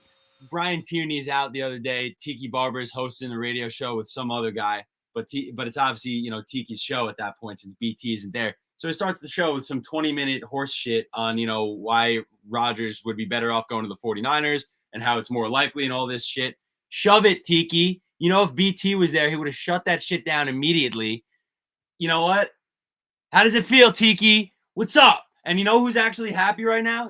Brian Tierney's out the other day. Tiki Barber is hosting a radio show with some other guy, but it's obviously, Tiki's show at that point since BT isn't there. So he starts the show with some 20-minute horse shit on, why Rodgers would be better off going to the 49ers and how it's more likely and all this shit. Shove it, Tiki. If BT was there, he would have shut that shit down immediately. You know what? How does it feel, Tiki? What's up? And you know who's actually happy right now?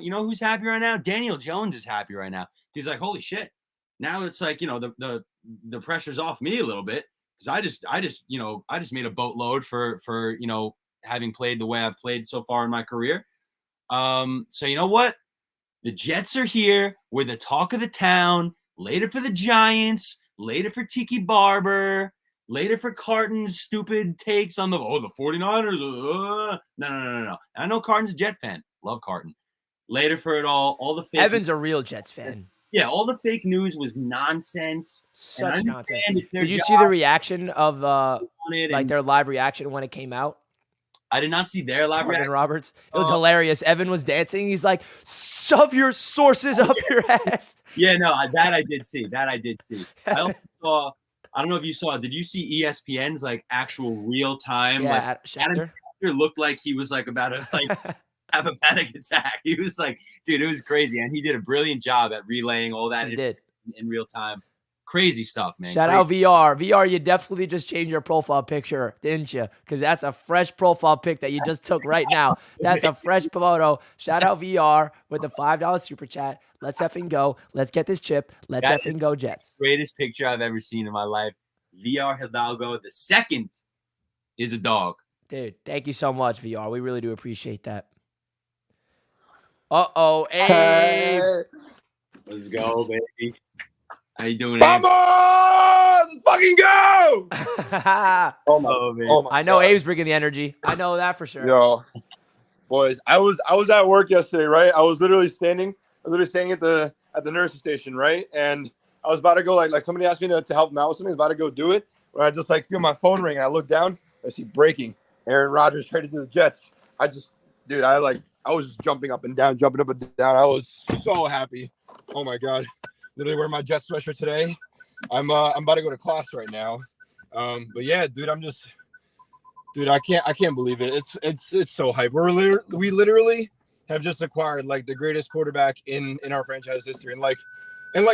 Daniel Jones is happy right now. He's like, holy shit. Now it's like, the pressure's off me a little bit because I just made a boatload for having played the way I've played so far in my career. So you know what? The Jets are here. We're the talk of the town. Later for the Giants. Later for Tiki Barber. Later for Carton's stupid takes on the 49ers. No. I know Carton's a Jet fan. Love Carton. Later for it all the fake. Evan's a real Jets fan. Yeah, all the fake news was nonsense. Such nonsense. Did you see the reaction of their live reaction when it came out? I did not see their live reaction. Roberts. It was hilarious. Evan was dancing. He's like, shove your sources up your ass. Yeah, no, that I did see. I also saw. I don't know if you saw. Did you see ESPN's actual real time? Yeah, Adam Schefter looked like he was about to have a panic attack. He was dude, it was crazy, and he did a brilliant job at relaying all that in real time. Crazy stuff, man. Shout out VR. VR, you definitely just changed your profile picture, didn't you? Because that's a fresh profile pic that you just took right now. That's a fresh photo. Shout out VR with the $5 super chat. Let's effing go. Let's get this chip. Let's effing go, Jets. Greatest picture I've ever seen in my life. VR Hidalgo. The second is a dog. Dude, thank you so much, VR. We really do appreciate that. Uh-oh, Abe. Let's go, baby. How you doing, Abe? Vamos! Let's fucking go! I know God. Abe's bringing the energy. I know that for sure. Yo, boys, I was at work yesterday, right? I was literally standing at the nurse's station, right? And I was about to go, like somebody asked me to help them out with something. I was about to go do it. When I just feel my phone ring, and I look down, I see breaking. Aaron Rodgers traded to the Jets. I was just jumping up and down. I was so happy. Oh my God. Literally wearing my Jets sweatshirt today. I'm about to go to class right now. But yeah, dude, I can't believe it. It's so hype. We literally have just acquired the greatest quarterback in our franchise history. And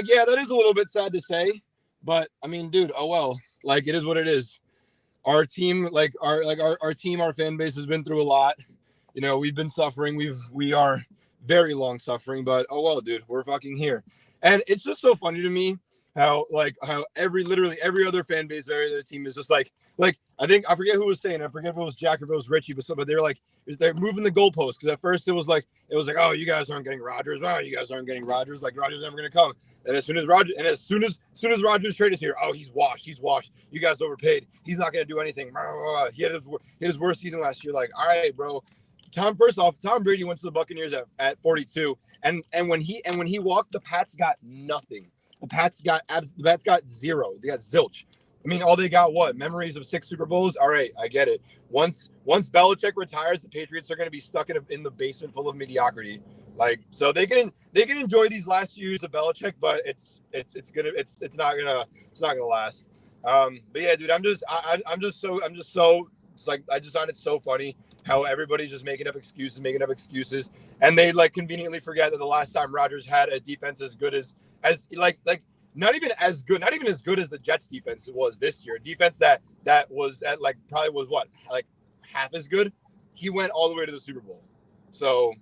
yeah, that is a little bit sad to say, but I mean, dude, oh well. It is what it is. Our team, our team, our fan base has been through a lot. We've been suffering. We are very long suffering, but oh well, dude, we're fucking here. And it's just so funny to me how literally every other fan base, every other team is just I forget who was saying, I forget if it was Jack or if it was Richie, but they're moving the goalposts because at first it was like, oh, you guys aren't getting Rodgers. Oh, you guys aren't getting Rodgers. Rodgers never gonna come. And as soon as Rodgers trade is here, oh, he's washed. You guys overpaid. He's not gonna do anything. He had his worst season last year. All right, bro. First off, Tom Brady went to the Buccaneers at 42, and when he walked, the Pats got nothing. The Pats got zero. They got zilch. I mean, all they got memories of 6 Super Bowls. All right, I get it. Once Belichick retires, the Patriots are going to be stuck in the basement full of mediocrity. So they can enjoy these last few years of Belichick, but it's not gonna last. But yeah, dude, I just find it so funny how everybody's just making up excuses, and they conveniently forget that the last time Rodgers had a defense as good as not even as good as the Jets defense was this year. A defense that was at probably was half as good. He went all the way to the Super Bowl. So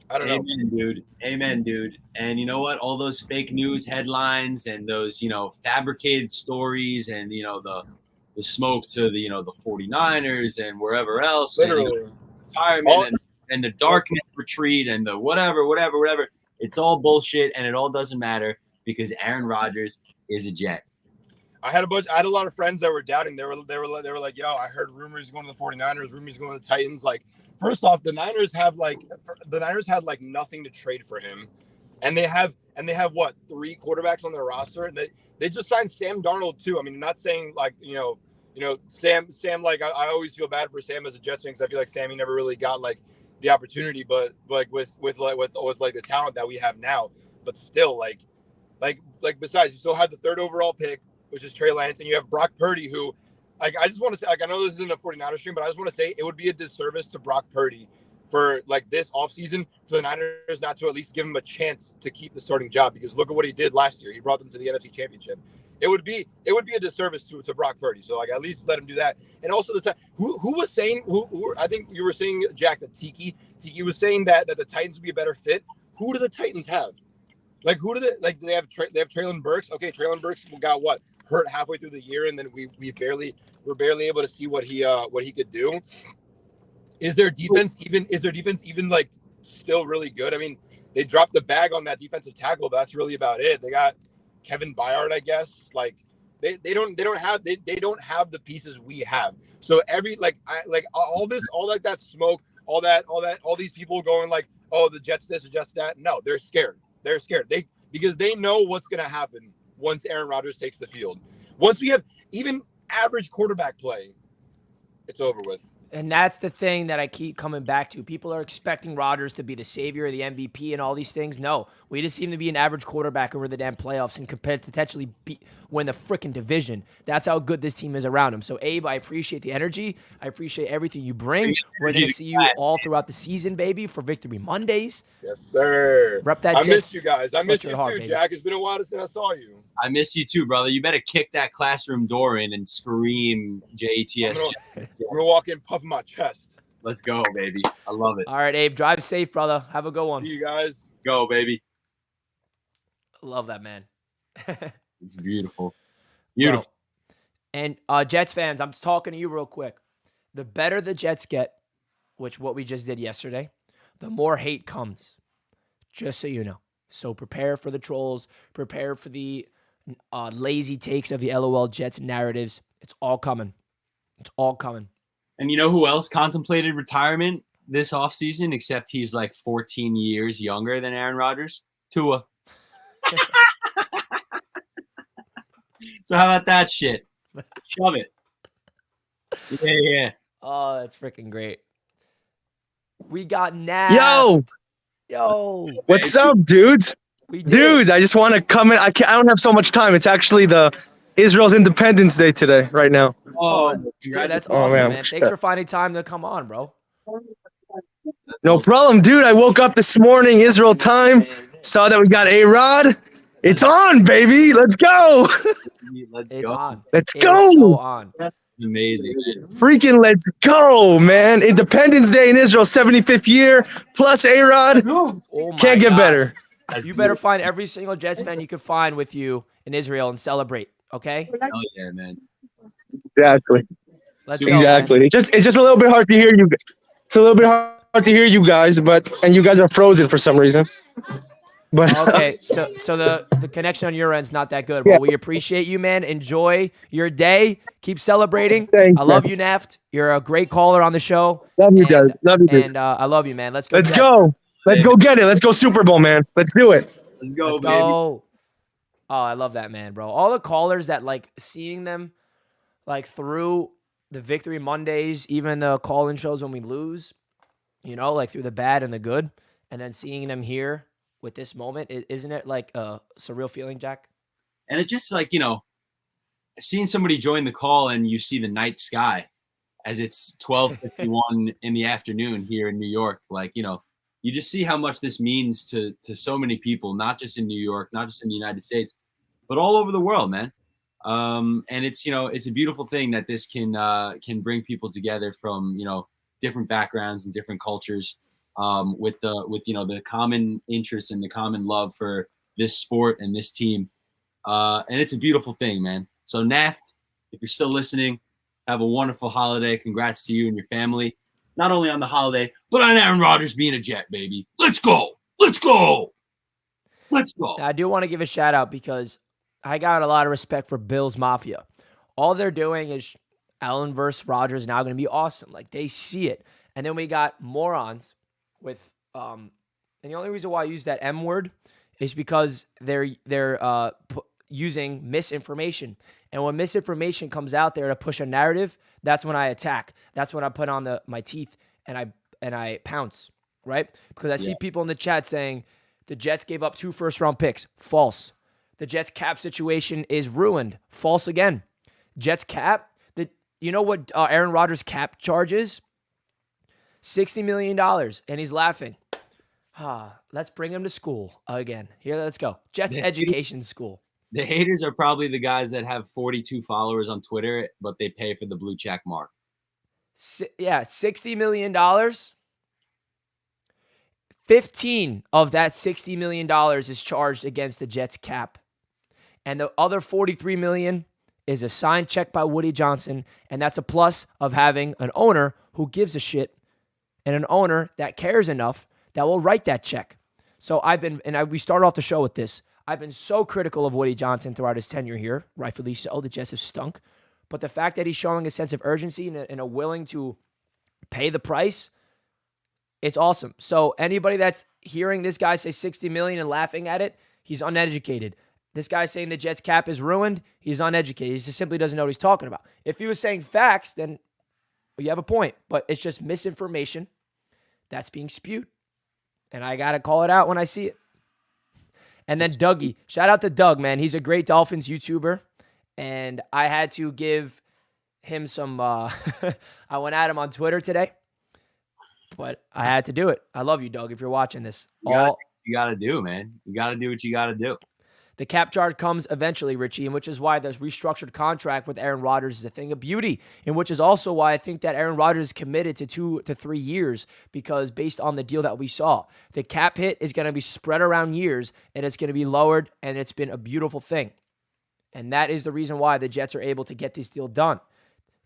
I don't know. Amen, dude. Amen, dude. And you know what? All those fake news headlines and those, fabricated stories and, the smoke to the, the 49ers and wherever else. Literally. And, retirement and the darkness retreat and the whatever. It's all bullshit and it all doesn't matter because Aaron Rodgers is a Jet. I had a lot of friends that were doubting. They were like, yo, I heard rumors going to the 49ers, rumors going to the Titans. Like, first off, the Niners had nothing to trade for him. And they have what, 3 quarterbacks on their roster? And they just signed Sam Darnold too. I mean, not saying like, Sam, like I always feel bad for Sam as a Jets fan because I feel like Sammy never really got like the opportunity, but like with the talent that we have now, but still like besides, you still have the 3rd overall pick, which is Trey Lance, and you have Brock Purdy, who, like, I just want to say, like, I know this isn't a 49ers stream, but I just want to say it would be a disservice to Brock Purdy for, like, this offseason for the Niners not to at least give him a chance to keep the starting job, because look at what he did last year. He brought them to the NFC Championship. It would be a disservice to Brock Purdy. So, like, at least let him do that. And also, who was saying, I think you were saying, Jack, that Tiki was saying that the Titans would be a better fit. Who do the Titans have? Like, who do they have Traylon Burks? Okay, Traylon Burks got what? Hurt halfway through the year, and then we're barely able to see what he could do. Is their defense even like still really good? I mean, they dropped the bag on that defensive tackle, but that's really about it. They got Kevin Byard, I guess. Like they don't have the pieces we have. So all that smoke, all these people going like, oh, the Jets this, the Jets that. No, they're scared. They're scared. Because they know what's going to happen once Aaron Rodgers takes the field. Once we have even average quarterback play, it's over with. And that's the thing that I keep coming back to. People are expecting Rodgers to be the savior, the MVP, and all these things. No, we just seem to be an average quarterback over the damn playoffs and could potentially win the freaking division. That's how good this team is around him. So, Abe, I appreciate the energy. I appreciate everything you bring. We're going to see you all throughout the season, baby, for Victory Mondays. Yes, sir. Rep that. I miss you guys. I miss you heart, too, baby. Jack. It's been a while since I saw you. I miss you too, brother. You better kick that classroom door in and scream JETS. I'm gonna walk in puffing my chest. Let's go, baby. I love it. All right, Abe, drive safe, brother. Have a good one. See you guys. Let's go, baby. I love that, man. It's beautiful. Beautiful. Bro. And Jets fans, I'm just talking to you real quick. The better the Jets get, which what we just did yesterday, the more hate comes. Just so you know. So prepare for the trolls. Prepare for the lazy takes of the LOL Jets narratives. It's all coming. It's all coming. And you know who else contemplated retirement this offseason, except he's like 14 years younger than Aaron Rodgers? Tua. So how about that shit? Shove it. Yeah. Oh, that's freaking great. We got Nav. Yo. What's up, dudes? Dudes, I just want to come in. I don't have so much time. It's actually the Israel's Independence Day today, right now. Oh, dude, that's awesome, man. Thanks for finding time to come on, bro. No problem, dude. I woke up this morning, Israel time, saw that we got A-Rod. It's on, baby. Let's go. Let's It's go. on. Let's It's go. so on. Amazing, man. Freaking let's go, man. Independence Day in Israel, 75th year, plus A-Rod. Oh my Can't get God. better. You better find every single Jets fan you can find with you in Israel and celebrate, okay? Hell yeah, man. Exactly. Let's go, Exactly. man. It's just a little bit hard to hear you. It's a little bit hard to hear you guys, and you guys are frozen for some reason. But Okay, so the connection on your end's not that good. Well, we appreciate you, man. Enjoy your day. Keep celebrating. Thanks, I love man. you, Naft. You're a great caller on the show. Love you, guys. Love you, dudes. And I love you, man. Let's go. Let's Jets. go. Let's go get it. Let's go Super Bowl, man. Let's do it. Let's go, Let's baby. go. Oh, I love that, man, bro. All the callers that like seeing them like through the Victory Mondays, even the call-in shows when we lose, you know, like through the bad and the good, and then seeing them here with this moment, isn't it like a surreal feeling, Jack? And it just like, seeing somebody join the call and you see the night sky as it's 12:51 in the afternoon here in New York. Like, you just see how much this means to so many people, not just in New York, not just in the United States, but all over the world, man. And it's, it's a beautiful thing that this can bring people together from, different backgrounds and different cultures. with the common interest and the common love for this sport and this team. And it's a beautiful thing, man. So Naft, if you're still listening, have a wonderful holiday. Congrats to you and your family. Not only on the holiday, but on Aaron Rodgers being a Jet, baby. Let's go. Let's go. Let's go. Now, I do want to give a shout out because I got a lot of respect for Bills Mafia. All they're doing is Allen versus Rodgers now going to be awesome. Like, they see it. And then we got morons with and the only reason why I use that M word is because they're using misinformation. And when misinformation comes out there to push a narrative, that's when I attack. That's when I put on my teeth and I pounce, right? Because I see people in the chat saying the Jets gave up 2 first-round picks. False. The Jets cap situation is ruined. False again. Jets cap, you know what Aaron Rodgers' cap charge is? $60 million, and he's laughing. Let's bring him to school again. Here, let's go. Jets education school. The haters are probably the guys that have 42 followers on Twitter, but they pay for the blue check mark. Yeah, $60 million. 15 of that $60 million is charged against the Jets cap. And the other $43 million is a signed check by Woody Johnson, and that's a plus of having an owner who gives a shit and an owner that cares enough that will write that check. So we started off the show with this. I've been so critical of Woody Johnson throughout his tenure here, rightfully so. The Jets have stunk. But the fact that he's showing a sense of urgency and a willing to pay the price, it's awesome. So anybody that's hearing this guy say $60 million and laughing at it, he's uneducated. This guy saying the Jets cap is ruined, he's uneducated. He just simply doesn't know what he's talking about. If he was saying facts, then you have a point. But it's just misinformation that's being spewed. And I got to call it out when I see it. And then Dougie. Shout out to Doug, man. He's a great Dolphins YouTuber. And I had to give him some I went at him on Twitter today. But I had to do it. I love you, Doug, if you're watching this. You got to do, man. You got to do what you got to do. The cap charge comes eventually, Richie, and which is why this restructured contract with Aaron Rodgers is a thing of beauty, and which is also why I think that Aaron Rodgers is committed to 2 to 3 years, because based on the deal that we saw, the cap hit is going to be spread around years, and it's going to be lowered, and it's been a beautiful thing. And that is the reason why the Jets are able to get this deal done.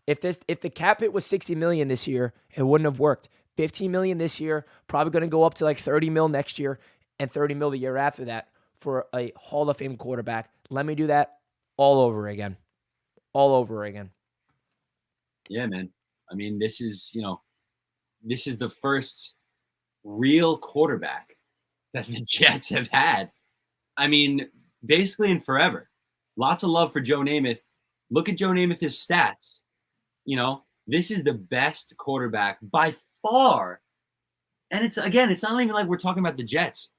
If the cap hit was $60 million this year, it wouldn't have worked. $15 million this year, probably going to go up to like $30 million next year, and $30 million the year after that. For a Hall of Fame quarterback. Let me do that all over again. All over again. Yeah, man. I mean, this is the first real quarterback that the Jets have had. I mean, basically in forever. Lots of love for Joe Namath. Look at Joe Namath's stats. This is the best quarterback by far. And it's not even like we're talking about the Jets.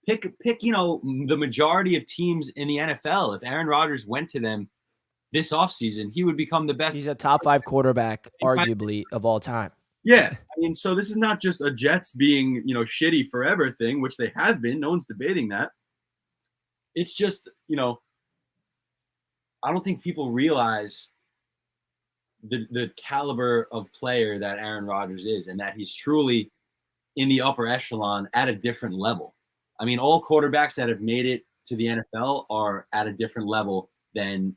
Pick, the majority of teams in the NFL. If Aaron Rodgers went to them this offseason, he would become the best. He's a top 5 quarterback, arguably, of all time. Yeah. I mean, so this is not just a Jets being, shitty forever thing, which they have been. No one's debating that. It's just, I don't think people realize the caliber of player that Aaron Rodgers is, and that he's truly in the upper echelon at a different level. I mean, all quarterbacks that have made it to the NFL are at a different level than,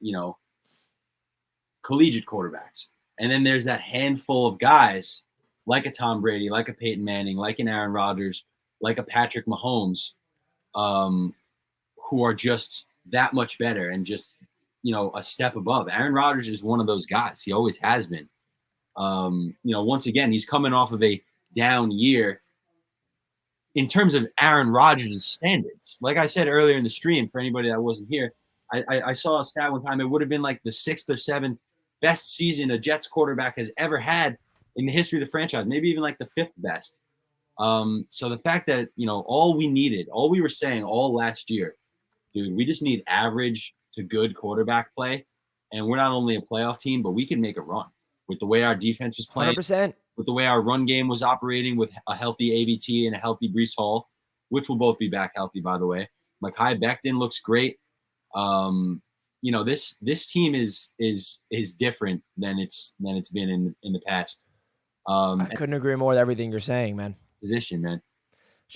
collegiate quarterbacks. And then there's that handful of guys like a Tom Brady, like a Peyton Manning, like an Aaron Rodgers, like a Patrick Mahomes, who are just that much better and just, a step above. Aaron Rodgers is one of those guys. He always has been. Once again, he's coming off of a down year. In terms of Aaron Rodgers' standards, like I said earlier in the stream, for anybody that wasn't here, I saw a stat one time. It would have been like the 6th or 7th best season a Jets quarterback has ever had in the history of the franchise, maybe even like the 5th best. So the fact that, all we were saying all last year, dude, we just need average to good quarterback play. And we're not only a playoff team, but we can make a run with the way our defense was playing. 100%. With the way our run game was operating, with a healthy AVT and a healthy Breece Hall, which will both be back healthy, by the way. Mekhi Becton looks great. This team is different than it's been in the past. I couldn't agree more with everything you're saying, man. Position, man.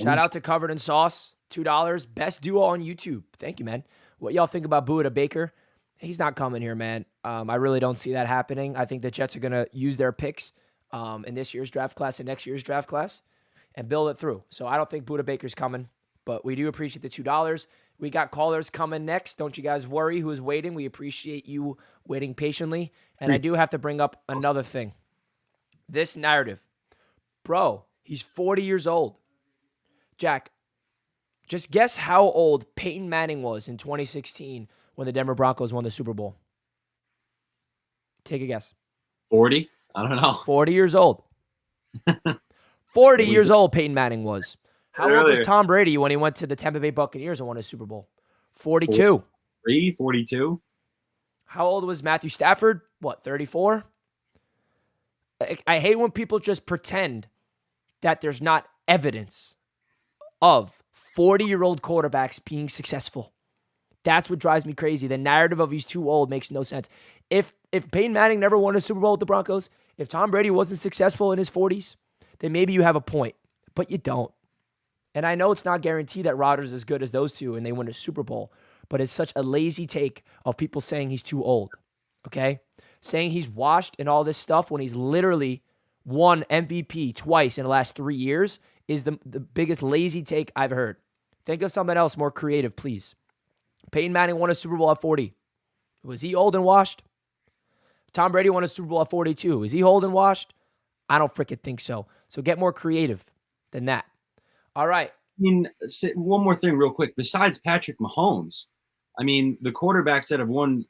Shout out to Covered in Sauce, $2. Best duo on YouTube. Thank you, man. What y'all think about Buda Baker? He's not coming here, man. I really don't see that happening. I think the Jets are going to use their picks in this year's draft class and next year's draft class and build it through. So I don't think Buda Baker's coming, but we do appreciate the $2. We got callers coming next. Don't you guys worry who is waiting. We appreciate you waiting patiently. And I do have to bring up another thing. This narrative. Bro, he's 40 years old. Jack, just guess how old Peyton Manning was in 2016 when the Denver Broncos won the Super Bowl. Take a guess. 40? I don't know. 40 years old. 40 years old Peyton Manning was. How old was Tom Brady when he went to the Tampa Bay Buccaneers and won a Super Bowl? 42. 42? How old was Matthew Stafford? What, 34? I hate when people just pretend that there's not evidence of 40-year-old quarterbacks being successful. That's what drives me crazy. The narrative of he's too old makes no sense. If Peyton Manning never won a Super Bowl with the Broncos, if Tom Brady wasn't successful in his 40s, then maybe you have a point, but you don't. And I know it's not guaranteed that Rodgers is as good as those two and they win a Super Bowl, but it's such a lazy take of people saying he's too old, okay? Saying he's washed and all this stuff when he's literally won MVP twice in the last 3 years is the biggest lazy take I've heard. Think of something else more creative, please. Peyton Manning won a Super Bowl at 40. Was he old and washed? Tom Brady won a Super Bowl at 42. Is he old and washed? I don't freaking think so. So get more creative than that. All right. I mean, one more thing real quick. Besides Patrick Mahomes, I mean, the quarterbacks that have won,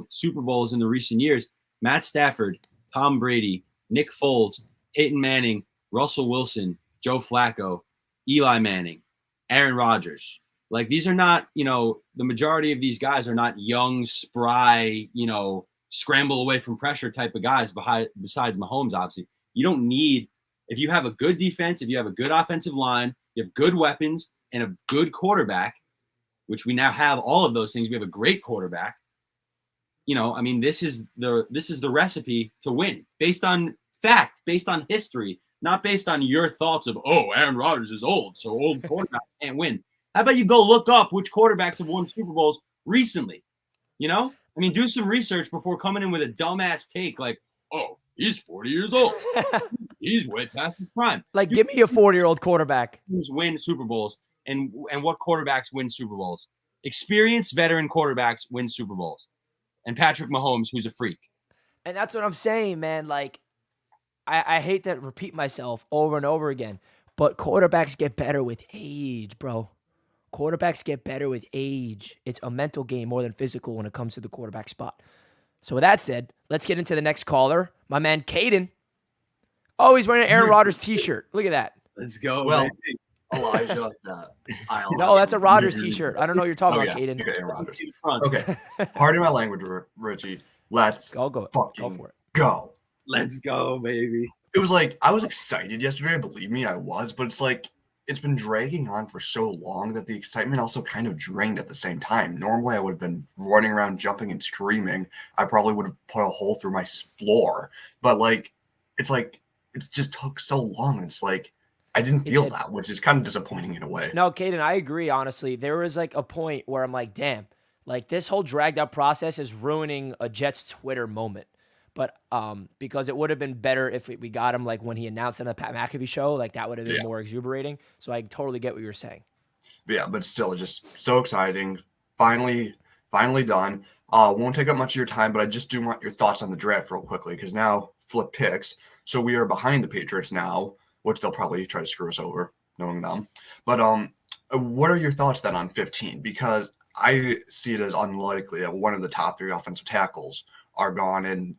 Super Bowls in the recent years, Matt Stafford, Tom Brady, Nick Foles, Peyton Manning, Russell Wilson, Joe Flacco, Eli Manning, Aaron Rodgers. Like, these are not, the majority of these guys are not young, spry, scramble away from pressure type of guys besides Mahomes, obviously. You don't need, if you have a good defense, if you have a good offensive line, you have good weapons and a good quarterback, which we now have all of those things. We have a great quarterback. This is the recipe to win based on fact, based on history, not based on your thoughts of, Aaron Rodgers is old, so old quarterbacks can't win. How about you go look up which quarterbacks have won Super Bowls recently? Do some research before coming in with a dumbass take like, he's 40 years old. He's way past his prime. Like, give me a 40-year-old quarterback. Who's win Super Bowls and what quarterbacks win Super Bowls? Experienced veteran quarterbacks win Super Bowls. And Patrick Mahomes, who's a freak. And that's what I'm saying, man. Like, I hate to repeat myself over and over again, but quarterbacks get better with age, bro. Quarterbacks get better with age. It's a mental game more than physical when it comes to the quarterback spot. So with that said, let's get into the next caller. My man, Caden. Oh, he's wearing an Aaron Rodgers t-shirt. Look at that. Let's go. Well, Elijah, No, that's a Rodgers t-shirt. I don't know what you're talking about, Caden. Aaron Rodgers. Okay. Pardon my language, Richie. Let's go fucking for it. Go. Let's go, baby. It was like, I was excited yesterday. Believe me, I was. But it's like, it's been dragging on for so long that the excitement also kind of drained at the same time. Normally, I would have been running around, jumping and screaming. I probably would have put a hole through my floor. But it's just took so long. It's like, I didn't feel that, which is kind of disappointing in a way. No, Caden, I agree, honestly. There was like a point where I'm like, damn, like this whole dragged out process is ruining a Jets Twitter moment. But because it would have been better if we got him like when he announced on the Pat McAfee show, like that would have been more exuberating. So I totally get what you're saying. Yeah, but still just so exciting. Finally done. Won't take up much of your time, but I just do want your thoughts on the draft real quickly because now flip picks. So we are behind the Patriots now, which they'll probably try to screw us over, knowing them. But what are your thoughts then on 15? Because I see it as unlikely that one of the top 3 offensive tackles are gone, and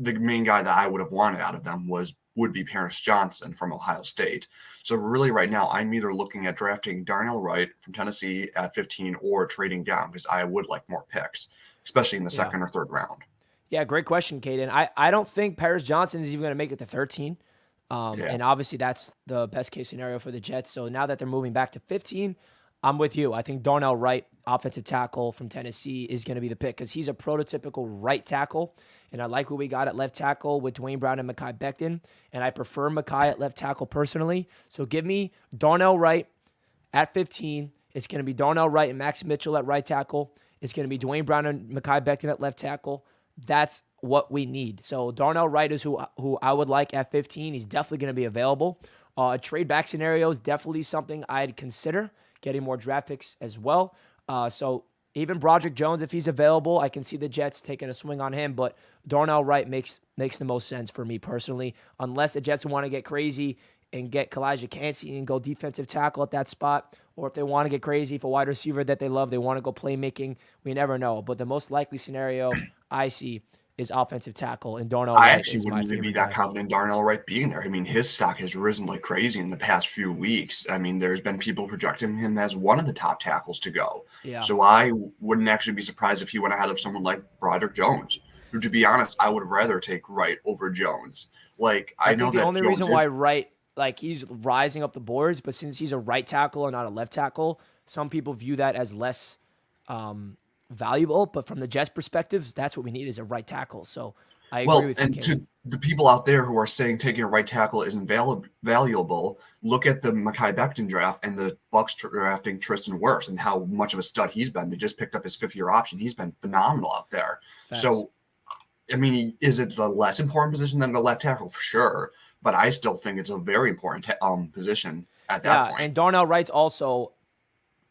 the main guy that I would have wanted out of them would be Paris Johnson from Ohio State. So really right now, I'm either looking at drafting Darnell Wright from Tennessee at 15 or trading down because I would like more picks, especially in the second or third round. Yeah, great question, Caden. I don't think Paris Johnson is even going to make it to 13. And obviously that's the best case scenario for the Jets. So now that they're moving back to 15, I'm with you. I think Darnell Wright, offensive tackle from Tennessee, is going to be the pick because he's a prototypical right tackle. And I like what we got at left tackle with Dwayne Brown and Mekhi Becton. And I prefer Mekhi at left tackle personally. So give me Darnell Wright at 15. It's going to be Darnell Wright and Max Mitchell at right tackle. It's going to be Dwayne Brown and Mekhi Becton at left tackle. That's what we need. So Darnell Wright is who I would like at 15. He's definitely going to be available. A trade back scenario is definitely something I'd consider. Getting more draft picks as well. So even Broderick Jones, if he's available, I can see the Jets taking a swing on him. But Darnell Wright makes the most sense for me personally, unless the Jets want to get crazy and get Kalijah Kancey and go defensive tackle at that spot, or if they want to get crazy for wide receiver that they love, they want to go playmaking. We never know. But the most likely scenario I see is offensive tackle, and Darnell I Wright actually is my wouldn't even be favorite that guy. confident in Darnell Wright being there. I mean, his stock has risen like crazy in the past few weeks. I mean, there's been people projecting him as one of the top tackles to go. Yeah. So I wouldn't actually be surprised if he went ahead of someone like Broderick Jones, who, to be honest, I would rather take Wright over Jones. Like, I know think the that only Jones reason why Wright, like, he's rising up the boards, but since he's a right tackle and not a left tackle, some people view that as less valuable. But from the Jets' perspectives, that's what we need is a right tackle. So I agree with you. And to the people out there who are saying taking a right tackle isn't valuable, look at the Mekhi Becton draft and the Bucks drafting Tristan Wirfs and how much of a stud he's been. They just picked up his 5th-year option. He's been phenomenal out there. Facts. So, I mean, is it the less important position than the left tackle? For sure. But I still think it's a very important position at that point. And Darnell Wright's also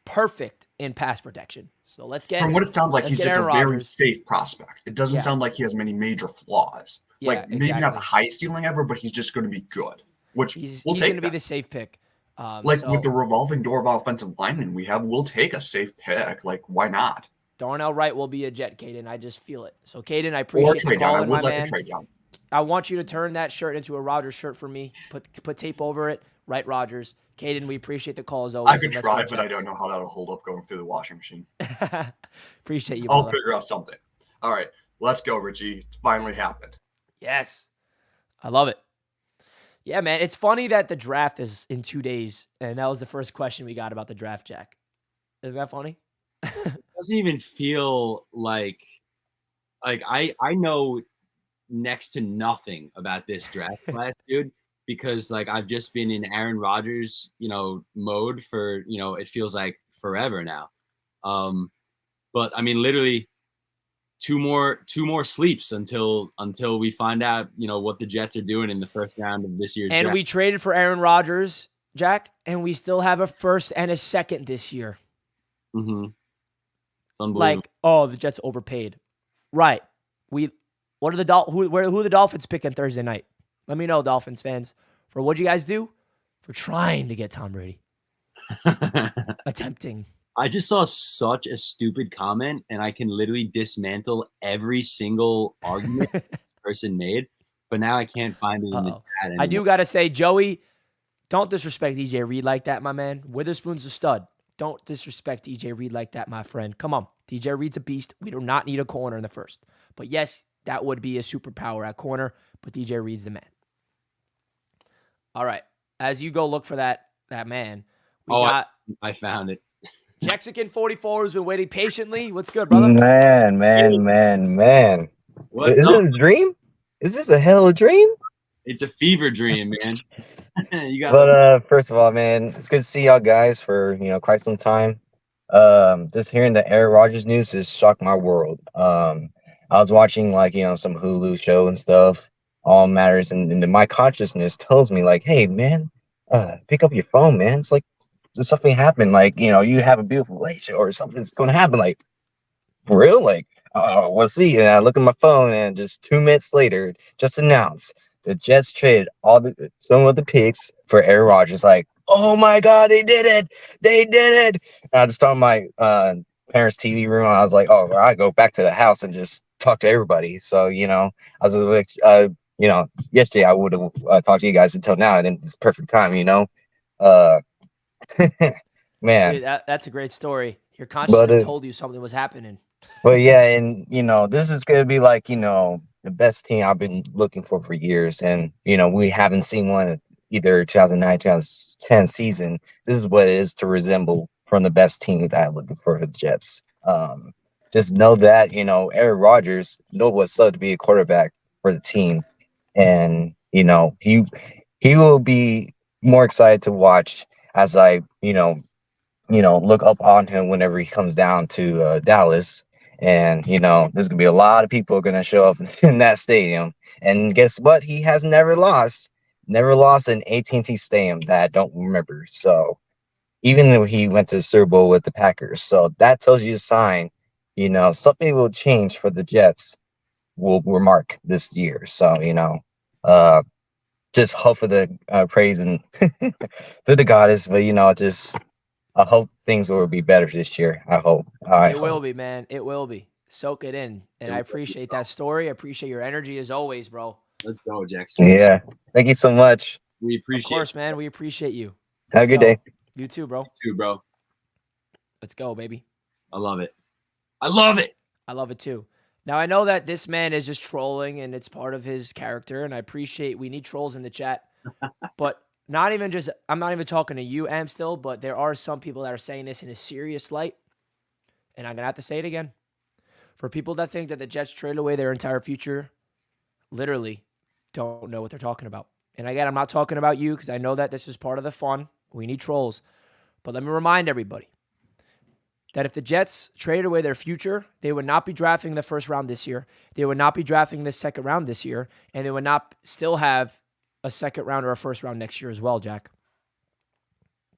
perfect in pass protection. So let's get. From what it sounds like, he's just a very Rodgers. safe prospect. It doesn't sound like he has many major flaws. Yeah, like maybe not the exactly. highest ceiling ever, but he's just going to be good. Which He's we'll going take. to be the safe pick. With the revolving door of offensive linemen we have, we'll take a safe pick. Like, why not? Darnell Wright will be a Jet, Caden. I just feel it. So, Caden, I appreciate the call, my man. Trade down. I want you to turn that shirt into a Rodgers shirt for me. Put tape over it. Write Rodgers. Caden, we appreciate the call as always. I could try, but I don't know how that'll hold up going through the washing machine. Appreciate you, I'll brother. figure out something. All right, let's go, Richie. It's finally happened. Yes. I love it. Yeah, man. It's funny that the draft is in 2 days, and that was the first question we got about the draft, Jack. Isn't that funny? It doesn't even feel like I know next to nothing about this draft class, dude, because like I've just been in Aaron Rodgers, mode for, it feels like forever now. But I mean, literally two more sleeps until we find out, what the Jets are doing in the first round of this year's And draft. we traded for Aaron Rodgers, Jack, and we still have a first and a second this year. Mm-hmm. It's unbelievable. Like, the Jets overpaid. Right. Who are the Dolphins picking Thursday night? Let me know, Dolphins fans. For what'd you guys do? For trying to get Tom Brady. Attempting. I just saw such a stupid comment, and I can literally dismantle every single argument this person made, but now I can't find it in the chat anymore. I do got to say, Joey, don't disrespect DJ Reed like that, my man. Witherspoon's a stud. Don't disrespect DJ Reed like that, my friend. Come on. DJ Reed's a beast. We do not need a corner in the first. But yes, that would be a superpower at corner, but DJ Reed's the man. All right. As you go look for that man, I found it. Jexican 44 has been waiting patiently. What's good, brother? Man. What's Is up? it a dream? Is this a hell of a dream? It's a fever dream, man. You got. But first of all, man, it's good to see y'all guys for quite some time. Just hearing the Aaron Rodgers news has shocked my world. I was watching some Hulu show and stuff. All matters, and my consciousness tells me like, hey man, pick up your phone, man. It's like something happened, like you have a beautiful relationship or something's going to happen, like for real, like we'll see. And I look at my phone, and just 2 minutes later, just announced the Jets traded some of the picks for Aaron Rodgers. Like, oh my God, they did it! And I just started my parents' TV room. I was like, oh, I go back to the house and just talk to everybody. So I was like, yesterday I would have talked to you guys until now, and it's perfect time. Man, Dude, that's a great story. Your conscience told you something was happening. But yeah, and this is gonna be like the best team I've been looking for years, and we haven't seen one either 2009, 2010 season. This is what it is to resemble from the best team that I'm looking for the Jets. Just know that, Aaron Rodgers know what's up to be a quarterback for the team. And, he will be more excited to watch as I, look up on him whenever he comes down to Dallas. And, there's going to be a lot of people going to show up in that stadium. And guess what? He has never lost an AT&T stadium that I don't remember. So even though he went to the Super Bowl with the Packers. So that tells you a sign, something will change for the Jets will remark this year. So, just hope for the praise and to the goddess, but I hope things will be better this year. I hope. It will be, man. It will be. Soak it in. And I appreciate that story. I appreciate your energy as always, bro. Let's go, Jackson. Yeah. Thank you so much. We appreciate Of course, man. We appreciate you. Have a good day. You too, bro. You too, bro. Let's go, baby. I love it. I love it. I love it too. Now, I know that this man is just trolling and it's part of his character, and I appreciate we need trolls in the chat. But I'm not even talking to you, Am, still, but there are some people that are saying this in a serious light, and I'm going to have to say it again. For people that think that the Jets trade away their entire future, literally don't know what they're talking about. And again, I'm not talking about you because I know that this is part of the fun. We need trolls. But let me remind everybody that if the Jets traded away their future, they would not be drafting the first round this year. They would not be drafting the second round this year. And they would not still have a second round or a first round next year as well, Jack.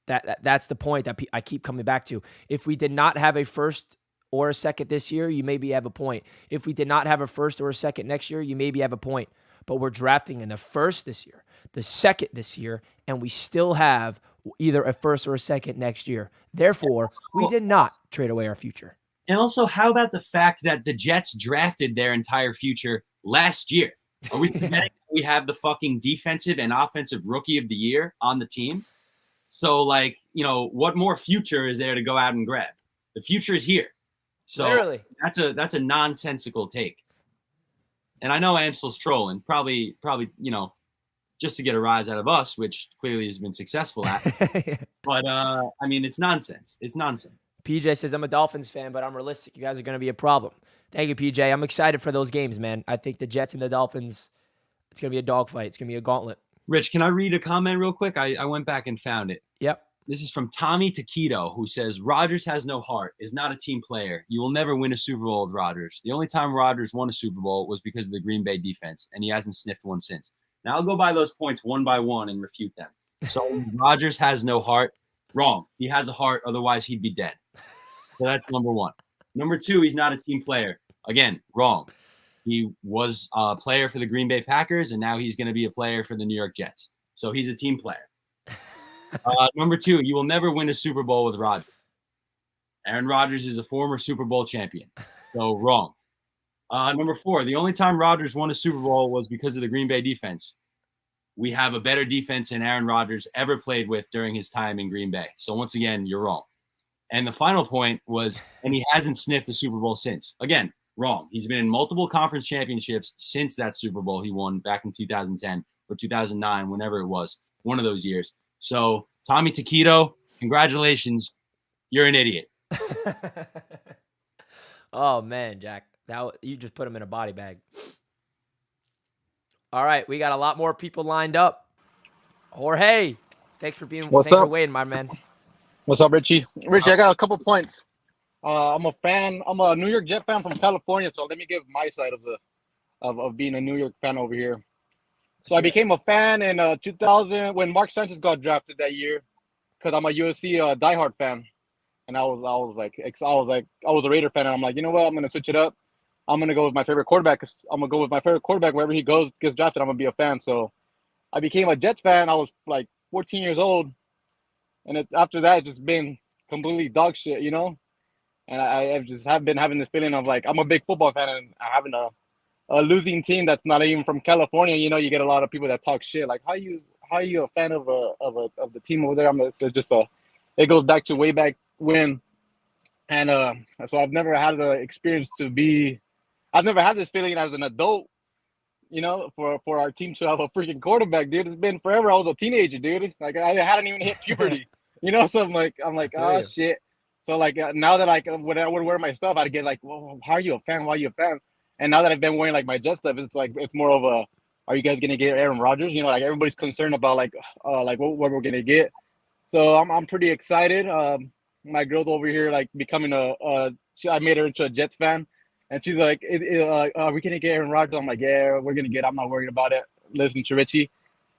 That's the point that I keep coming back to. If we did not have a first or a second this year, you maybe have a point. If we did not have a first or a second next year, you maybe have a point. But we're drafting in the first this year, the second this year, and we still have either a first or a second next year. Therefore, we did not trade away our future. And also, how about the fact that the Jets drafted their entire future last year? Are we forgetting we have the fucking defensive and offensive rookie of the year on the team? So, what more future is there to go out and grab? The future is here. So literally, that's a nonsensical take. And I know Amstel's trolling, probably, just to get a rise out of us, which clearly has been successful at. But it's nonsense. It's nonsense. PJ says, I'm a Dolphins fan, but I'm realistic. You guys are going to be a problem. Thank you, PJ. I'm excited for those games, man. I think the Jets and the Dolphins, it's going to be a dogfight. It's going to be a gauntlet. Rich, can I read a comment real quick? I went back and found it. Yep. This is from Tommy Taquito, who says, Rodgers has no heart, is not a team player. You will never win a Super Bowl with Rodgers. The only time Rodgers won a Super Bowl was because of the Green Bay defense, and he hasn't sniffed one since. Now I'll go by those points one by one and refute them. So Rodgers has no heart. Wrong. He has a heart, otherwise he'd be dead. So that's number one. Number two, he's not a team player. Again, wrong. He was a player for the Green Bay Packers, and now he's going to be a player for the New York Jets. So he's a team player. Number two, you will never win a Super Bowl with Rodgers. Aaron Rodgers is a former Super Bowl champion. So wrong. Number four, the only time Rodgers won a Super Bowl was because of the Green Bay defense. We have a better defense than Aaron Rodgers ever played with during his time in Green Bay. So once again, you're wrong. And the final point was, and he hasn't sniffed a Super Bowl since. Again, wrong. He's been in multiple conference championships since that Super Bowl he won back in 2010 or 2009, whenever it was, one of those years. So Tommy Taquito, congratulations. You're an idiot. Oh, man, Jack. You just put him in a body bag. All right, we got a lot more people lined up. Jorge, thanks for waiting, my man. What's up, Richie? Richie, I got a couple points. I'm a New York Jet fan from California, so let me give my side of being a New York fan over here. So I became a fan in 2000 when Mark Sanchez got drafted that year, because I'm a USC diehard fan, and I was a Raider fan, and I'm like, you know what? I'm gonna switch it up. I'm gonna go with my favorite quarterback. I'm gonna go with my favorite quarterback wherever he gets drafted. I'm gonna be a fan. So I became a Jets fan. I was like 14 years old, and after that, it's just been completely dog shit, you know. And I have been having this feeling of like I'm a big football fan, and having a losing team that's not even from California. You know, you get a lot of people that talk shit. Like, how are you a fan of the team over there? It goes back to way back when, and so I've never had the experience I've never had this feeling as an adult, you know, for our team to have a freaking quarterback, dude. It's been forever. I was a teenager, dude. Like I hadn't even hit puberty. You know, so I'm like, feel oh you. shit. So like now that like when I would wear my stuff, I'd get like, well, how are you a fan? Why are you a fan? And now that I've been wearing like my Jet stuff, it's like it's more of a, are you guys gonna get Aaron Rodgers? You know, like everybody's concerned about like what we're gonna get. So I'm pretty excited. My girl's over here like becoming I made her into a Jets fan, and she's like, are we gonna get Aaron Rodgers? I'm like, yeah, we're gonna get. I'm not worried about it. Listen to Richie.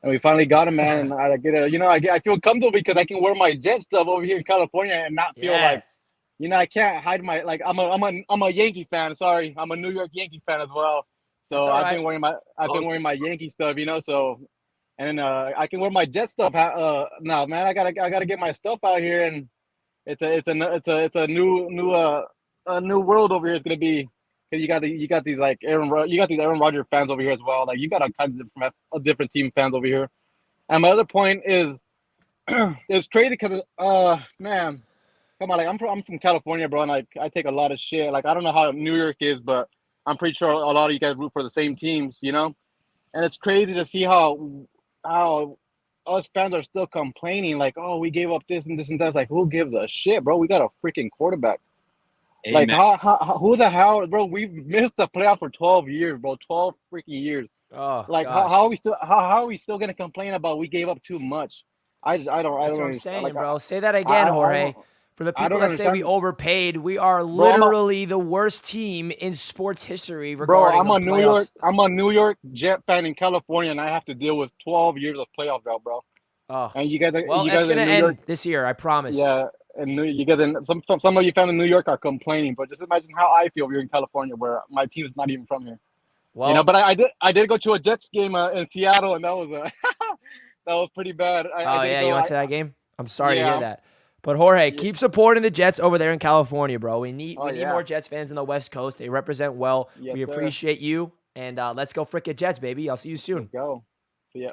And we finally got him, man. And I get a, I feel comfortable because I can wear my Jet stuff over here in California and not feel like, Yes. I can't hide my like. I'm a Yankee fan. Sorry, I'm a New York Yankee fan as well. That's So all I've right. been wearing my Yankee stuff, So, and then I can wear my Jet stuff. No, man, I gotta get my stuff out here, and it's a new world over here. It's gonna be. Cause you got these like you got these Aaron Rodgers fans over here as well. Like you got all kinds of different team fans over here. And my other point is, it's crazy because man, come on, like I'm from California, bro, and like I take a lot of shit. Like I don't know how New York is, but I'm pretty sure a lot of you guys root for the same teams, And it's crazy to see how us fans are still complaining, like, oh, we gave up this and this and that. It's like, who gives a shit, bro? We got a freaking quarterback. Amen. Like who the hell, bro? We've missed the playoff for 12 years, bro. 12 freaking years. Oh, Like gosh. how are we still gonna complain about we gave up too much? I don't That's what I'm understand. saying, Like bro. Say that again, Jorge. For the I people don't that say we understand, overpaid, we are bro. literally the worst team in sports history Bro, regarding the playoffs. I'm a New York Jet fan in California, and I have to deal with 12 years of playoff drought, bro. Oh, And well, you it's guys gonna in New York, end this year, I promise. yeah. And you guys in some of you fans in New York are complaining, but just imagine how I feel here in California, where my team is not even from here. Well, But I did go to a Jets game in Seattle, and that was that was pretty bad. I oh did yeah, go. you went to that game? I'm sorry to hear Yeah, that. But Jorge, yeah. keep supporting the Jets over there in California, bro. We need Oh need yeah. more Jets fans in the West Coast. They represent well. Yes, We sir. appreciate you, and let's go frickin' Jets, baby. I'll see you soon. Let's go. See ya.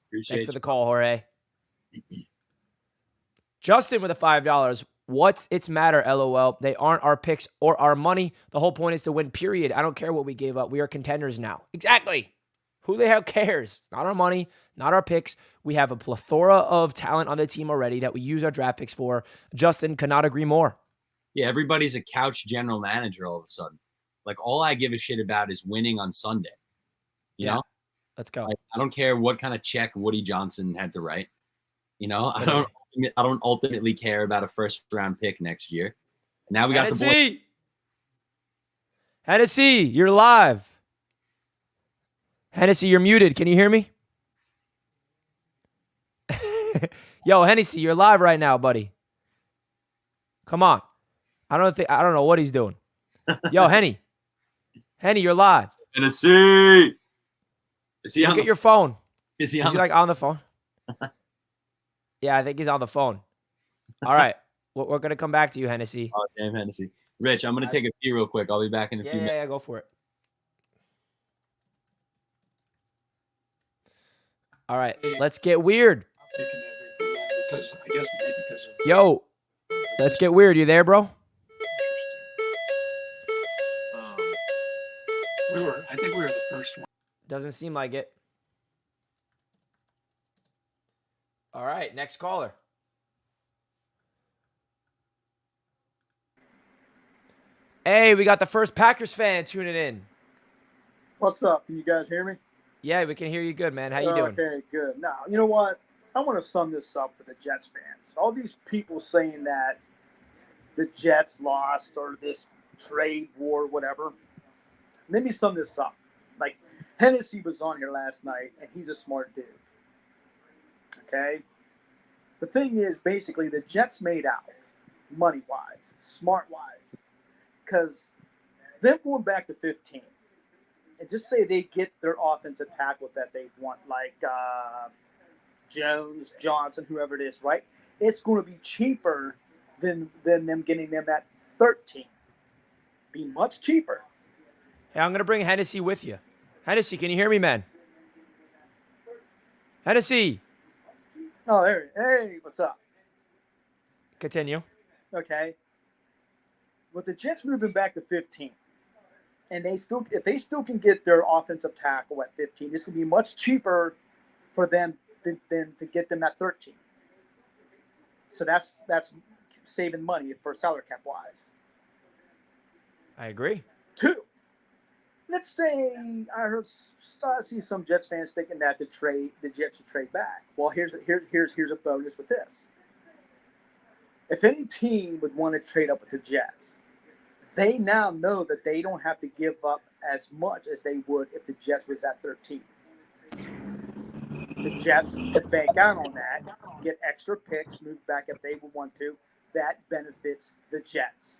Appreciate Thanks for you. the call, Jorge. Justin with a $5. What's its matter, LOL? They aren't our picks or our money. The whole point is to win, period. I don't care what we gave up. We are contenders now. Exactly. Who the hell cares? It's not our money, not our picks. We have a plethora of talent on the team already that we use our draft picks for. Justin could not agree more. Yeah, everybody's a couch general manager all of a sudden. Like, all I give a shit about is winning on Sunday. You know? Let's go. Like, I don't care what kind of check Woody Johnson had to write. I Literally. don't ultimately care about a first-round pick next year. And now we got the boy. Hennessy, you're live. Hennessy, you're muted. Can you hear me? Yo, Hennessy, you're live right now, buddy. Come on. I don't know what he's doing. Yo, Henny, you're live. Hennessy. Is he Look on at your phone. Is he Is on he like on the phone? Yeah, I think he's on the phone. All right. We're going to come back to you, Hennessy. Oh, damn, Hennessy. Rich, I'm going to take a pee real quick. I'll be back in a few minutes. Yeah, go for it. All right, let's get weird. Yo, let's get weird. You there, bro? I think we were the first one. Doesn't seem like it. All right, next caller. Hey, we got the first Packers fan tuning in. What's up? Can you guys hear me? Yeah, we can hear you good, man. How you doing? Okay, good. Now, you know what? I want to sum this up for the Jets fans. All these people saying that the Jets lost or this trade war, whatever. Let me sum this up. Like, Hennessy was on here last night, and he's a smart dude. Okay? The thing is, basically, the Jets made out, money-wise, smart-wise, because them going back to 15, and just say they get their offensive tackle that they want, like Jones, Johnson, whoever it is, right? It's going to be cheaper than them getting them at 13. Be much cheaper. Hey, I'm going to bring Hennessy with you. Hennessy, can you hear me, man? Hennessy. Oh, there. Hey, what's up? Continue. Okay. With the Jets moving back to 15, and if they still can get their offensive tackle at 15, it's going to be much cheaper for them than to get them at 13. So that's saving money for salary cap wise. I agree. 2, let's say I see some Jets fans thinking that the Jets should trade back. Well, here's a bonus with this. If any team would want to trade up with the Jets, they now know that they don't have to give up as much as they would if the Jets was at 13. The Jets to bank out on that, get extra picks, move back if they would want to. That benefits the Jets.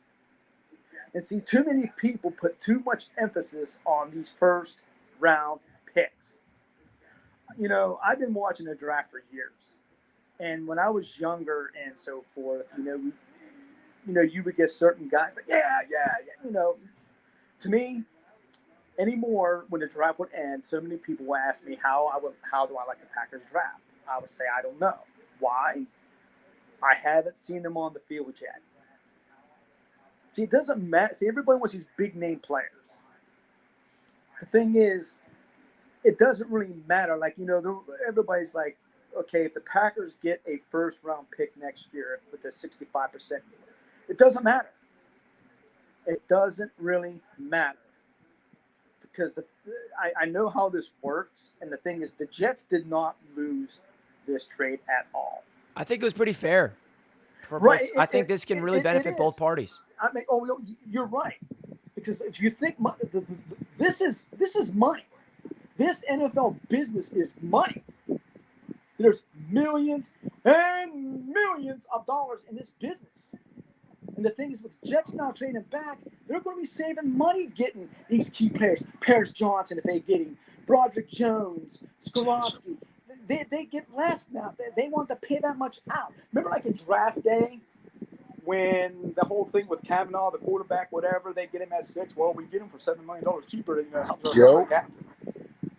And see, too many people put too much emphasis on these first round picks. You know, I've been watching the draft for years. And when I was younger and so forth, you would get certain guys like, yeah. You know, to me, anymore, when the draft would end, so many people would ask me how do I like the Packers draft? I would say, I don't know. Why? I haven't seen them on the field yet. See, it doesn't matter. See, everybody wants these big name players. The thing is, it doesn't really matter. Like, you know, everybody's like, okay, if the Packers get a first round pick next year with a 65%, it doesn't matter. It doesn't really matter. Because I know how this works. And the thing is, the Jets did not lose this trade at all. I think it was pretty fair. Right. I think this can really benefit both parties. I mean, you're right. Because if you think this is money. This NFL business is money. There's millions and millions of dollars in this business. And the thing is, with the Jets now trading back, they're going to be saving money getting these key players. Paris Johnson, if they get him, Broderick Jones, Skorowski. They get less now. They want to pay that much out. Remember, like in draft day, when the whole thing with Kavanaugh, the quarterback, whatever, they get him at 6. Well, we get him for $7 million cheaper than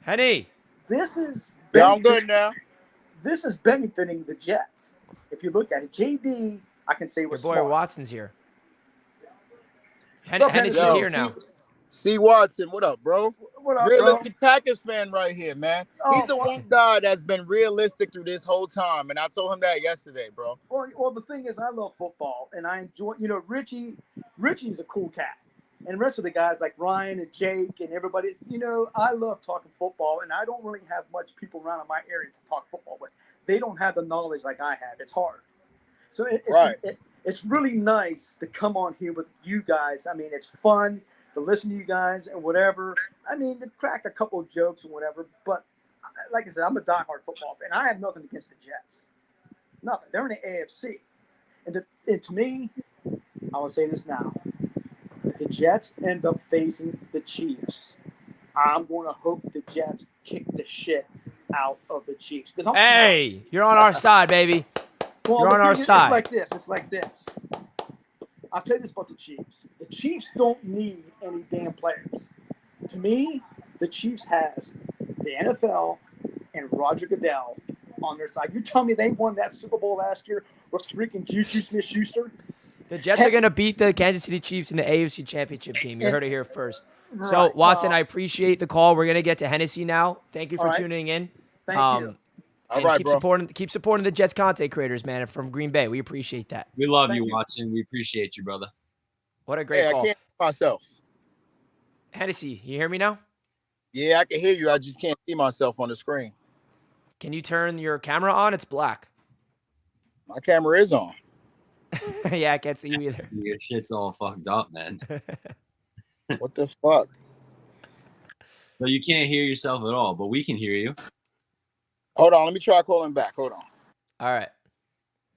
Henny. This is I'm good now. This is benefiting the Jets. If you look at it, JD, I can say was Your boy smart. Watson's here. What's up, Hennessy's Henny? here now. C. Watson, what up, bro? What up, Realistic Packers fan right here, man. Oh, He's the one guy that's been realistic through this whole time, and I told him that yesterday, bro. Well, the thing is, I love football, and I enjoy. You know, Richie's a cool cat, and the rest of the guys like Ryan and Jake and everybody. You know, I love talking football, and I don't really have much people around in my area to talk football with. They don't have the knowledge like I have. It's hard. So it's really nice to come on here with you guys. I mean, it's fun to listen to you guys and whatever. I mean, to crack a couple of jokes and whatever. But like I said, I'm a diehard football fan. I have nothing against the Jets. Nothing. They're in the AFC. And to me, I will say this now. If the Jets end up facing the Chiefs, I'm going to hope the Jets kick the shit out of the Chiefs. Hey, you're on our side, baby. Well, you're on our side. It's like this. I'll tell you this about the Chiefs. The Chiefs don't need any damn players. To me, the Chiefs has the NFL and Roger Goodell on their side. You're telling me they won that Super Bowl last year with freaking Juju Smith-Schuster? The Jets are going to beat the Kansas City Chiefs in the AFC Championship game. You heard it here first. So, Right. Watson, I appreciate the call. We're going to get to Hennessy now. Thank you for All right. tuning in. Thank you. All And right, keep supporting the Jets content creators, man, from Green Bay. We appreciate that. We love Thank you, you. Watson. We appreciate you, brother. What a great Hey, I call. can't hear myself. Hennessy, you hear me now? Yeah, I can hear you. I just can't see myself on the screen. Can you turn your camera on? It's black. My camera is on. Yeah, I can't see you either. Your shit's all fucked up, man. What the fuck? So you can't hear yourself at all, but we can hear you. Hold on, let me try calling back. Hold on. All right.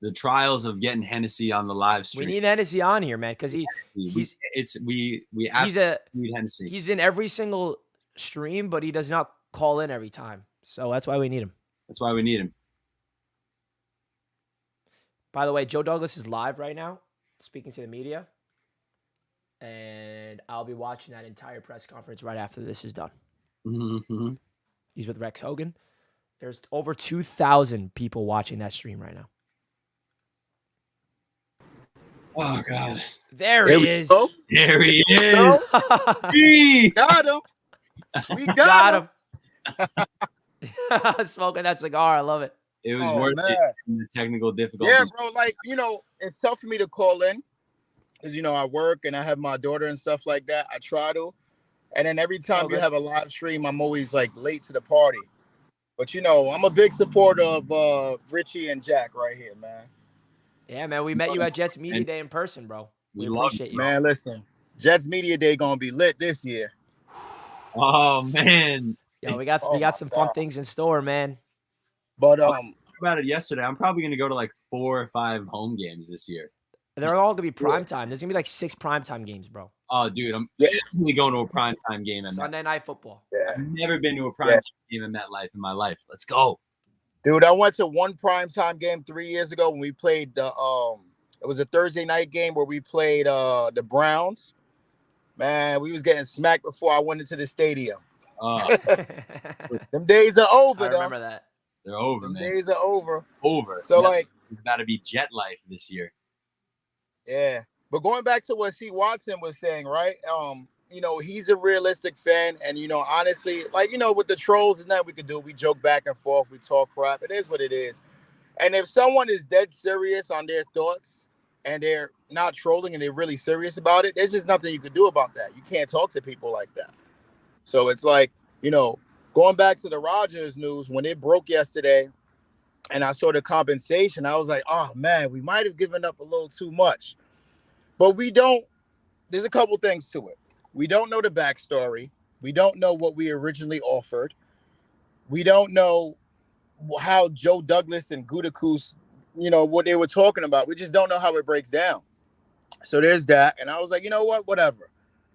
The trials of getting Hennessy on the live We stream. need Hennessy on here, man, because we he's need Hennessy. He's in every single stream, but he does not call in every time. So that's why we need him. That's why we need him. By the way, Joe Douglas is live right now, speaking to the media. And I'll be watching that entire press conference right after this is done. Mm-hmm. He's with Rex Hogan. There's over 2,000 people watching that stream right now. Oh, God. There he is. Go. There he is. We got him. We got him. Smoking that cigar. I love it. It was Oh, worth it. man. In the technical difficulties. Yeah, bro. Like, it's tough for me to call in because, I work and I have my daughter and stuff like that. I try to. And then every time you have a live stream, I'm always like late to the party. But, I'm a big supporter of Richie and Jack right here, man. Yeah, man. We met you at Jets Media Day in person, bro. We love appreciate you. Man, listen. Jets Media Day gonna be lit this year. Oh man. Yo, we got some fun things in store, man. But I talked about it yesterday. I'm probably gonna go to like 4 or 5 home games this year. They're all gonna be primetime. There's gonna be like 6 primetime games, bro. Oh, dude, I'm easily going to a primetime game at Sunday Night Football. I've never been to a primetime game in MetLife in my life. Let's go. Dude, I went to one primetime game 3 years ago when we played the it was a Thursday night game where we played the Browns. Man, we was getting smacked before I went into the stadium. Them days are over, I remember that. They're over, Them man. days are over. Over. So like it's got to be jet life this year. Yeah. But going back to what C. Watson was saying, right? He's a realistic fan. And, honestly, like, with the trolls and that we could do, we joke back and forth, we talk crap. It is what it is. And if someone is dead serious on their thoughts and they're not trolling and they're really serious about it, there's just nothing you can do about that. You can't talk to people like that. So it's like, going back to the Rodgers news, when it broke yesterday and I saw the compensation, I was like, oh, man, we might have given up a little too much. But we don't. There's a couple things to it. We don't know the backstory. We don't know what we originally offered. We don't know how Joe Douglas and Gutekunst, what they were talking about. We just don't know how it breaks down. So there's that. And I was like, you know what? Whatever.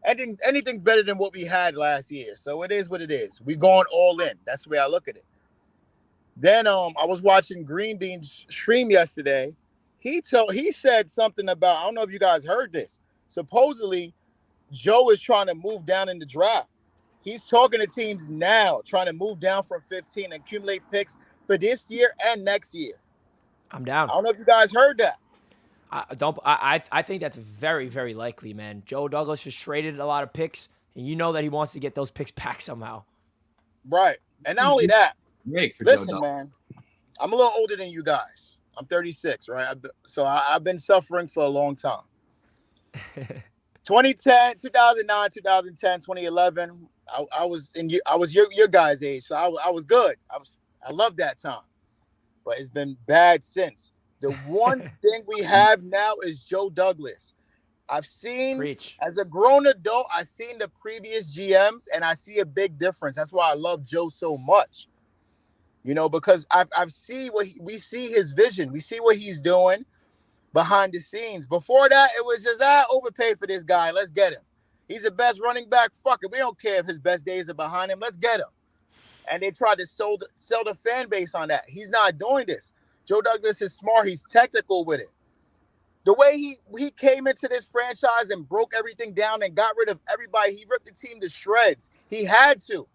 Anything's better than what we had last year. So it is what it is. We're going all in. That's the way I look at it. Then I was watching Green Bean's stream yesterday. He said something about, I don't know if you guys heard this. Supposedly, Joe is trying to move down in the draft. He's talking to teams now, trying to move down from 15 and accumulate picks for this year and next year. I'm down. I don't know if you guys heard that. I think that's very, very likely, man. Joe Douglas has traded a lot of picks, and you know that he wants to get those picks back somehow. Right. And not only that, listen, Joe man, I'm a little older than you guys. I'm 36, right? I've been suffering for a long time. 2010, 2009, 2010, 2011. I was your guys' age, so I was good. I loved that time, but it's been bad since. The one thing we have now is Joe Douglas. I've seen as a grown adult, I've seen the previous GMs, and I see a big difference. That's why I love Joe so much. Because we see his vision. We see what he's doing behind the scenes. Before that, it was just overpay for this guy. Let's get him. He's the best running back. Fuck it. We don't care if his best days are behind him. Let's get him. And they tried to sell the fan base on that. He's not doing this. Joe Douglas is smart. He's technical with it. The way he came into this franchise and broke everything down and got rid of everybody, he ripped the team to shreds. He had to.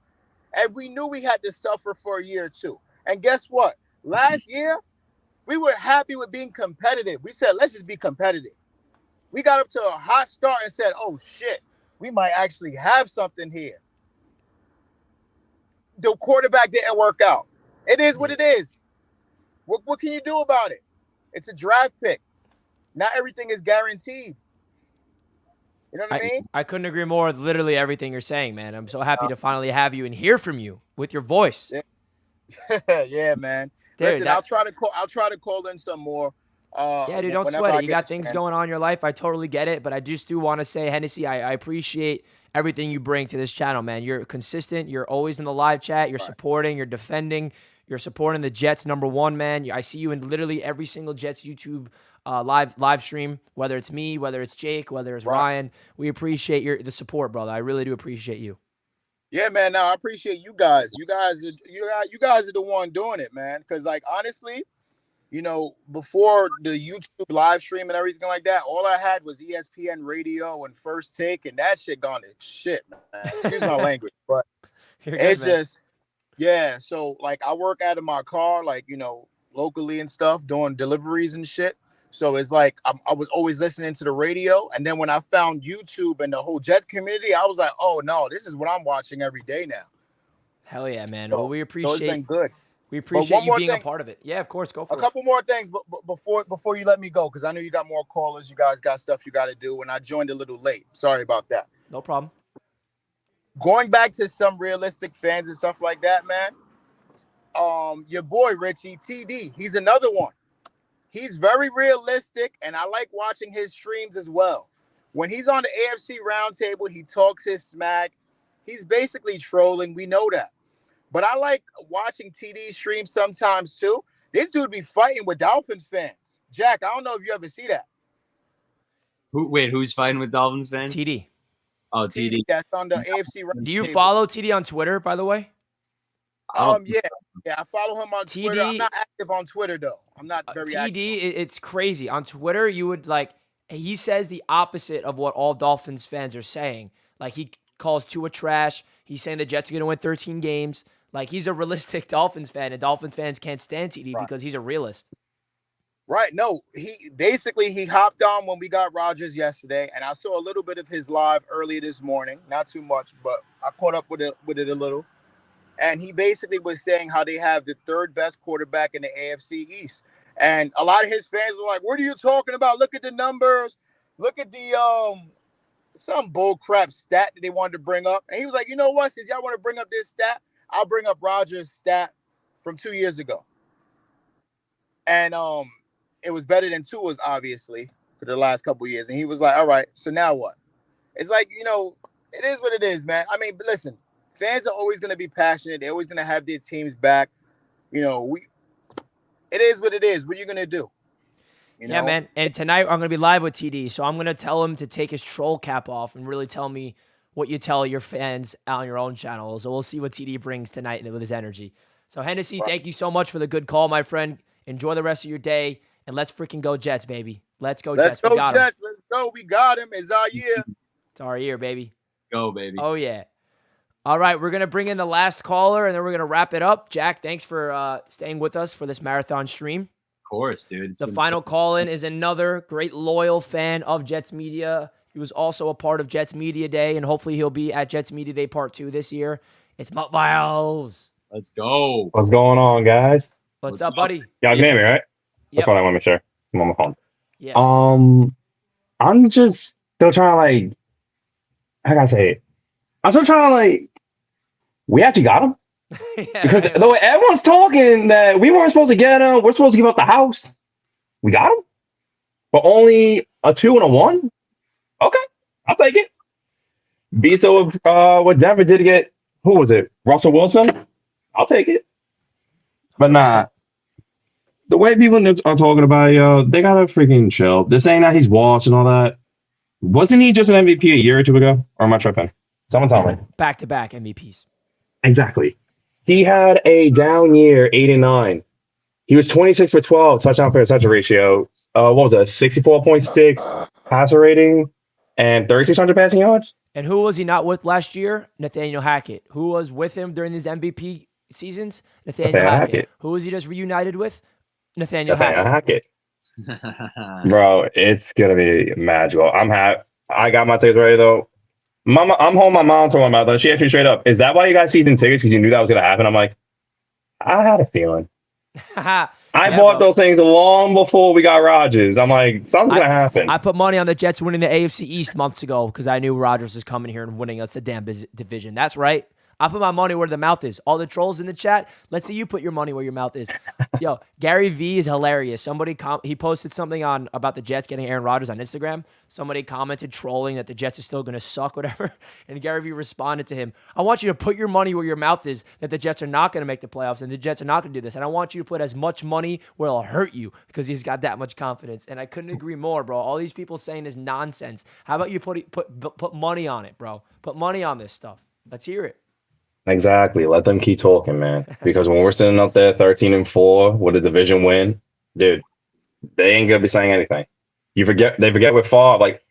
And we knew we had to suffer for a year or two. And guess what? Last year, we were happy with being competitive. We said, let's just be competitive. We got up to a hot start and said, oh, shit, we might actually have something here. The quarterback didn't work out. It is what it is. What can you do about it? It's a draft pick. Not everything is guaranteed. You know what I mean? I couldn't agree more with literally everything you're saying, man. I'm so happy to finally have you and hear from you with your voice. Yeah, yeah, man. Dude, Listen, I'll try to call in some more. Yeah, dude, don't sweat it. You got things going on in your life. I totally get it, but I just do want to say, Hennessy, I appreciate everything you bring to this channel, man. You're consistent. You're always in the live chat. You're supporting. You're defending. You're supporting the Jets, #1, man. I see you in literally every single Jets YouTube live stream, whether it's me, whether it's Jake, whether it's Ryan. We appreciate the support, brother. I really do appreciate you. Yeah, man. No, I appreciate you guys. You guys are the one doing it, man. Because, like, honestly, before the YouTube live stream and everything like that, all I had was ESPN Radio and First Take, and that shit gone to shit, man. Excuse my language, but it's just, yeah. So, like, I work out of my car, like, locally and stuff, doing deliveries and shit. So it's like I was always listening to the radio, and then when I found YouTube and the whole Jets community, I was like, oh no, this is what I'm watching every day now. Hell yeah, man. So, well, we appreciate. So it's been good. We But appreciate one you more being a thing, part of it. Yeah, of course, go a for it. couple more things, but before you let me go, because I know you got more callers. You guys got stuff you got to do, and I joined a little late. Sorry about that. No problem. Going back to some realistic fans and stuff like that, man. Your boy Richie TD, he's another one. He's very realistic, and I like watching his streams as well. When he's on the AFC Roundtable, he talks his smack. He's basically trolling. We know that. But I like watching TD stream sometimes too. This dude be fighting with Dolphins fans. Jack, I don't know if you ever see that. Who's fighting with Dolphins fans? TD. Oh, TD. That's on the AFC Roundtable. Do you follow TD on Twitter, by the way? Yeah, I follow him on Twitter. I'm not active on Twitter though. I'm not very active. TD, it's crazy. On Twitter, you would he says the opposite of what all Dolphins fans are saying. Like, he calls Tua trash. He's saying the Jets are going to win 13 games. Like, he's a realistic Dolphins fan, and Dolphins fans can't stand TD because he's a realist. Right. No, he hopped on when we got Rodgers yesterday, and I saw a little bit of his live earlier this morning. Not too much, but I caught up with it a little. And he basically was saying how they have the third best quarterback in the AFC East. And a lot of his fans were like, what are you talking about? Look at the numbers. Look at the some bull crap stat that they wanted to bring up. And he was like, you know what? Since y'all want to bring up this stat, I'll bring up Rodgers' stat from 2 years ago. And it was better than Tua's, obviously, for the last couple of years. And he was like, all right, so now what? It's like, it is what it is, man. I mean, but listen, fans are always going to be passionate. They're always going to have their teams back. It is what it is. What are you going to do? Yeah, man. And tonight I'm going to be live with TD, so I'm going to tell him to take his troll cap off and really tell me what you tell your fans on your own channel. So we'll see what TD brings tonight with his energy. So, Hennessy, thank you so much for the good call, my friend. Enjoy the rest of your day, and let's freaking go Jets, baby. Let's go Jets. Let's go Jets. Let's go. We got him. It's our year. It's our year, baby. Go, baby. Oh, yeah. All right, we're going to bring in the last caller, and then we're going to wrap it up. Jack, thanks for staying with us for this marathon stream. Of course, dude. The final call-in is another great loyal fan of Jets Media. He was also a part of Jets Media Day, and hopefully he'll be at Jets Media Day Part 2 this year. It's Mutt Viles. Let's go. What's going on, guys? What's up, buddy? Y'all can hear me, right? Yep. That's what I want to make sure. I'm on my phone. Yes. I'm just still trying to, how can I say it? I'm still trying to, we actually got him. Because the way everyone's talking that we weren't supposed to get him, we're supposed to give up the house. We got him? But only a 2 and a 1? Okay, I'll take it. Be so what Denver did to get, who was it? Russell Wilson? I'll take it. But nah. The way people are talking about, they gotta freaking chill. They're saying that he's washed and all that. Wasn't he just an MVP a year or two ago? Or am I tripping? Someone tell me. Back-to-back MVPs. Exactly. He had a down year, 8 and 9. He was 26 for 12, touchdown per touch ratio. What was that? 64.6 passer rating and 3,600 passing yards. And who was he not with last year? Nathaniel Hackett. Who was with him during his MVP seasons? Nathaniel Hackett. Who was he just reunited with? Nathaniel Hackett. Bro, it's gonna be magical. I'm happy. I got my tickets ready though. Mama, I'm home. My mom told my mother. She asked me straight up, "Is that why you got season tickets? Because you knew that was gonna happen?" I'm like, I had a feeling. I bought those things long before we got Rodgers. I'm like, something's gonna happen. I put money on the Jets winning the AFC East months ago because I knew Rodgers was coming here and winning us the damn division. That's right. I put my money where the mouth is. All the trolls in the chat, let's see you put your money where your mouth is. Yo, Gary V is hilarious. Somebody he posted something about the Jets getting Aaron Rodgers on Instagram. Somebody commented trolling that the Jets are still going to suck, whatever. And Gary V responded to him, I want you to put your money where your mouth is that the Jets are not going to make the playoffs and the Jets are not going to do this. And I want you to put as much money where it'll hurt you because he's got that much confidence. And I couldn't agree more, bro. All these people saying this nonsense. How about you put money on it, bro? Put money on this stuff. Let's hear it. Exactly. Let them keep talking, man. Because when we're sitting up there 13-4 with a division win, dude, they ain't gonna be saying anything. They forget with Favre, like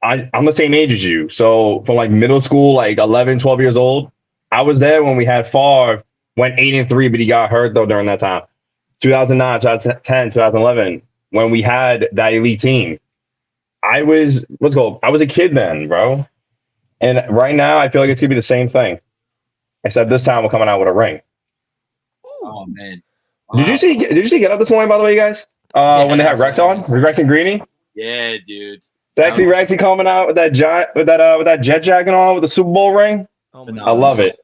I'm the same age as you. So from like middle school, like 11, 12 years old, I was there when we had Favre went 8-3, but he got hurt though during that time. 2009, 2010, 2011, when we had that elite team. I was a kid then, bro. And right now I feel like it's gonna be the same thing. Except this time we're coming out with a ring. Oh man. Did you see Get Up this morning, by the way, you guys? When they had Rex on, with Rex and Greeny? Yeah, dude. Sexy Rexy coming out with that with that jet jacket on with the Super Bowl ring. Oh my I love it.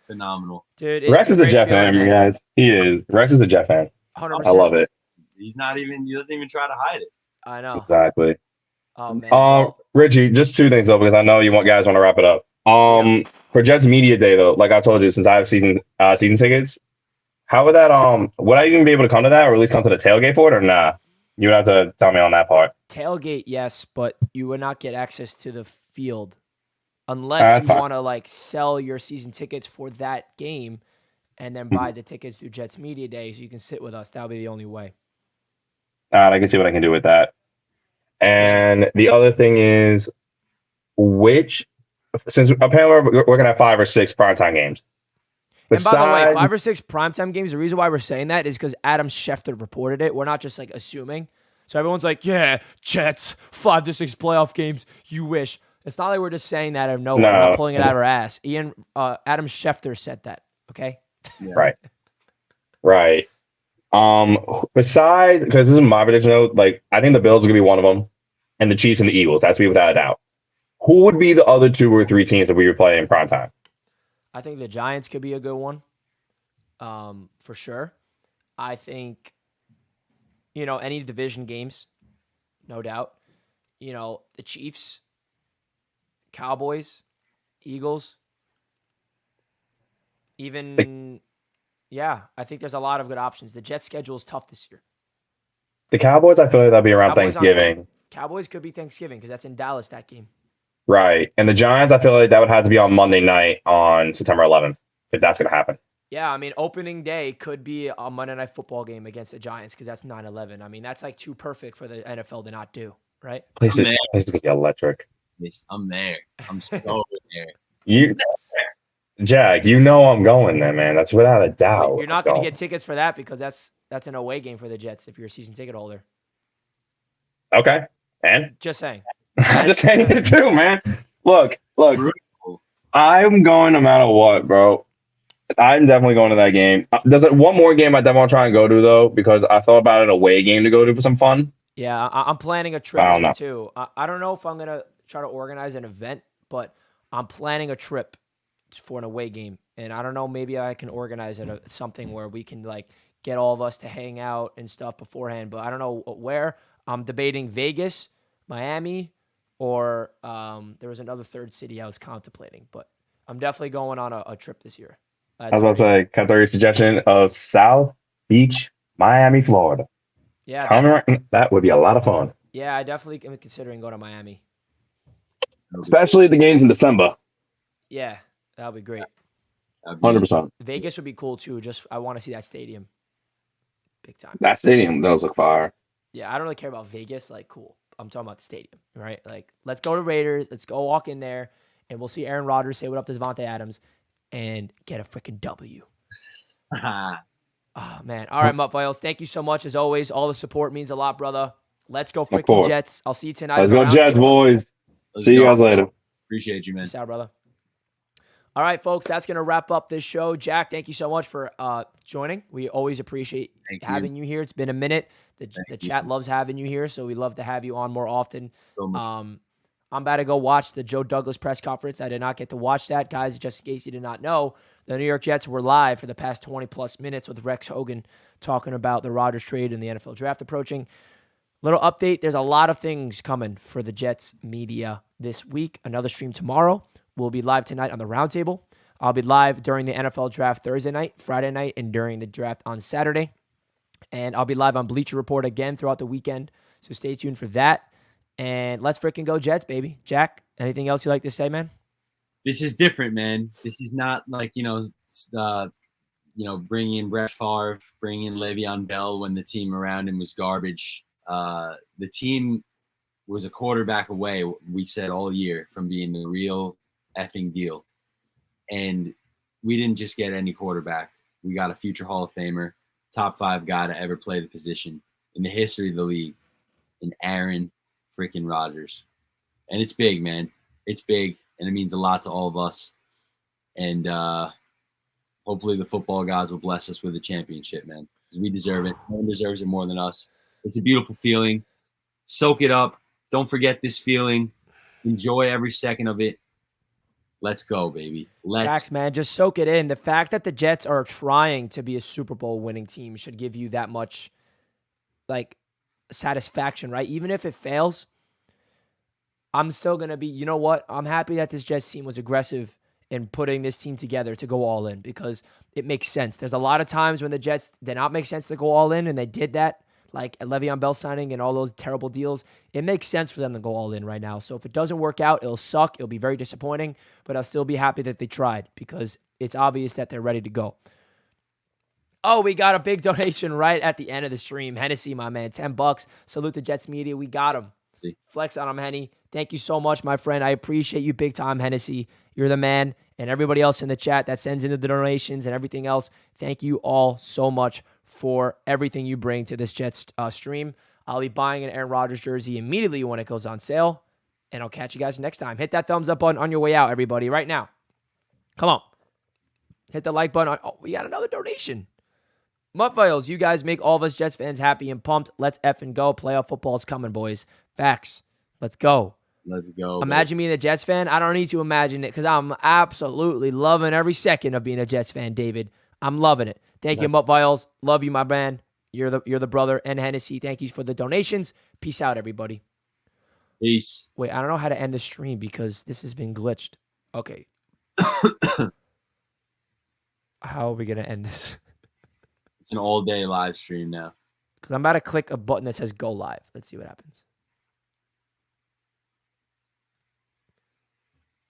Phenomenal. Dude, Rex is a Jet fan, you guys. He is. Rex is a Jet fan. 100%. I love it. He doesn't even try to hide it. I know. Exactly. Oh man. Richie, just two things though, because I know you guys want to wrap it up. For Jets Media Day though, like I told you, since I have season tickets, how would that would I even be able to come to that, or at least come to the tailgate for it, or nah? You would have to tell me on that part. Tailgate, yes, but you would not get access to the field unless you want to like sell your season tickets for that game and then buy the tickets through Jets Media Day so you can sit with us. That'll be the only way. I can see what I can do with that. And the other thing is, since apparently we're going to have 5 or 6 primetime games. And by the way, 5 or 6 primetime games, the reason why we're saying that is because Adam Schefter reported it. We're not just like assuming. So everyone's like, yeah, Jets, 5 to 6 playoff games. You wish. It's not like we're just saying that out of nowhere. We're not pulling it out of our ass. Adam Schefter said that. Okay. Yeah. Right. Besides, because this is my prediction, though, like I think the Bills are gonna be one of them, and the Chiefs and the Eagles. That's me without a doubt. Who would be the other 2 or 3 teams that we would play in prime time? I think the Giants could be a good one, for sure. I think, any division games, no doubt. The Chiefs, Cowboys, Eagles, even, I think there's a lot of good options. The Jets' schedule is tough this year. The Cowboys, I feel like that'll be around Thanksgiving. Cowboys could be Thanksgiving because that's in Dallas, that game. Right. And the Giants, I feel like that would have to be on Monday night on September 11th, if that's going to happen. Yeah, I mean, opening day could be a Monday Night Football game against the Giants because that's 9/11. I mean, that's like too perfect for the NFL to not do, right? Place to be electric. I'm there. I'm so there. Jack, I'm going there, man. That's without a doubt. You're not going to get tickets for that because that's an away game for the Jets if you're a season ticket holder. Okay. And? Just saying. Just saying it too, man. Look. I'm going no matter what, bro. I'm definitely going to that game. There's one more game I definitely want to try and go to, though, because I thought about an away game to go to for some fun. Yeah, I'm planning a trip too. I don't know if I'm going to try to organize an event, but I'm planning a trip for an away game. And I don't know, maybe I can organize something where we can like get all of us to hang out and stuff beforehand, but I don't know where. I'm debating Vegas, Miami, or there was another third city I was contemplating, but I'm definitely going on a trip this year. I was about to say, can I throw your suggestion of South Beach, Miami, Florida? Yeah. That would be a lot of fun. Yeah, I definitely am considering going to Miami. Especially the games in December. Yeah, that would be great. 100%. Vegas would be cool too. I want to see that stadium. Big time. That stadium does look fire. Yeah, I don't really care about Vegas. Like, cool. I'm talking about the stadium, right? Like, let's go to Raiders. Let's go walk in there, and we'll see Aaron Rodgers say what up to Devontae Adams and get a freaking W. Oh, man. All right, Mutt Files. Thank you so much, as always. All the support means a lot, brother. Let's go freaking Jets. I'll see you tonight. Let's go Jets, boys. See you guys later. Appreciate you, man. Peace out, brother. All right, folks, that's going to wrap up this show. Jack, thank you so much for joining. We always appreciate having you here. It's been a minute. The chat loves having you here, so we love to have you on more often. So much. I'm about to go watch the Joe Douglas press conference. I did not get to watch that. Guys, just in case you did not know, the New York Jets were live for the past 20-plus minutes with Rex Hogan talking about the Rodgers trade and the NFL draft approaching. Little update, there's a lot of things coming for the Jets media this week. Another stream tomorrow. We'll be live tonight on the Roundtable. I'll be live during the NFL draft Thursday night, Friday night, and during the draft on Saturday. And I'll be live on Bleacher Report again throughout the weekend. So stay tuned for that. And let's freaking go Jets, baby. Jack, anything else you like to say, man? This is different, man. This is not like, bringing in Brett Favre, bringing in Le'Veon Bell when the team around him was garbage. The team was a quarterback away, we said all year, from being the real effing deal. And we didn't just get any quarterback. We got a future Hall of Famer, top 5 guy to ever play the position in the history of the league, in Aaron freaking Rodgers. And it's big, man. It's big, and it means a lot to all of us. And hopefully the football gods will bless us with a championship, man, because we deserve it. No one deserves it more than us. It's a beautiful feeling. Soak it up. Don't forget this feeling. Enjoy every second of it. Let's go, baby. Facts, man. Just soak it in. The fact that the Jets are trying to be a Super Bowl winning team should give you that much, like, satisfaction, right? Even if it fails, I'm still going to be, you know what? I'm happy that this Jets team was aggressive in putting this team together to go all in because it makes sense. There's a lot of times when the Jets did not make sense to go all in, and they did that, like a Le'Veon Bell signing and all those terrible deals. It makes sense for them to go all in right now. So if it doesn't work out, it'll suck. It'll be very disappointing, but I'll still be happy that they tried because it's obvious that they're ready to go. Oh, we got a big donation right at the end of the stream. Hennessy, my man, $10. Salute to Jets Media. We got him. See. Flex on him, Henny. Thank you so much, my friend. I appreciate you big time, Hennessy. You're the man. And everybody else in the chat that sends in the donations and everything else, thank you all so much for everything you bring to this Jets stream. I'll be buying an Aaron Rodgers jersey immediately when it goes on sale. And I'll catch you guys next time. Hit that thumbs up button on your way out, everybody, right now. Come on. Hit the like button. Oh, we got another donation. Muttfiles, you guys make all of us Jets fans happy and pumped. Let's effing go. Playoff football is coming, boys. Facts. Let's go. Let's go. Imagine being a Jets fan. I don't need to imagine it because I'm absolutely loving every second of being a Jets fan, David. I'm loving it. Thank you, Muttfiles. Love you, my man. You're the brother. And Hennessy, thank you for the donations. Peace out, everybody. Peace. Wait, I don't know how to end the stream because this has been glitched. Okay. How are we going to end this? It's an all-day live stream now. Because I'm about to click a button that says go live. Let's see what happens.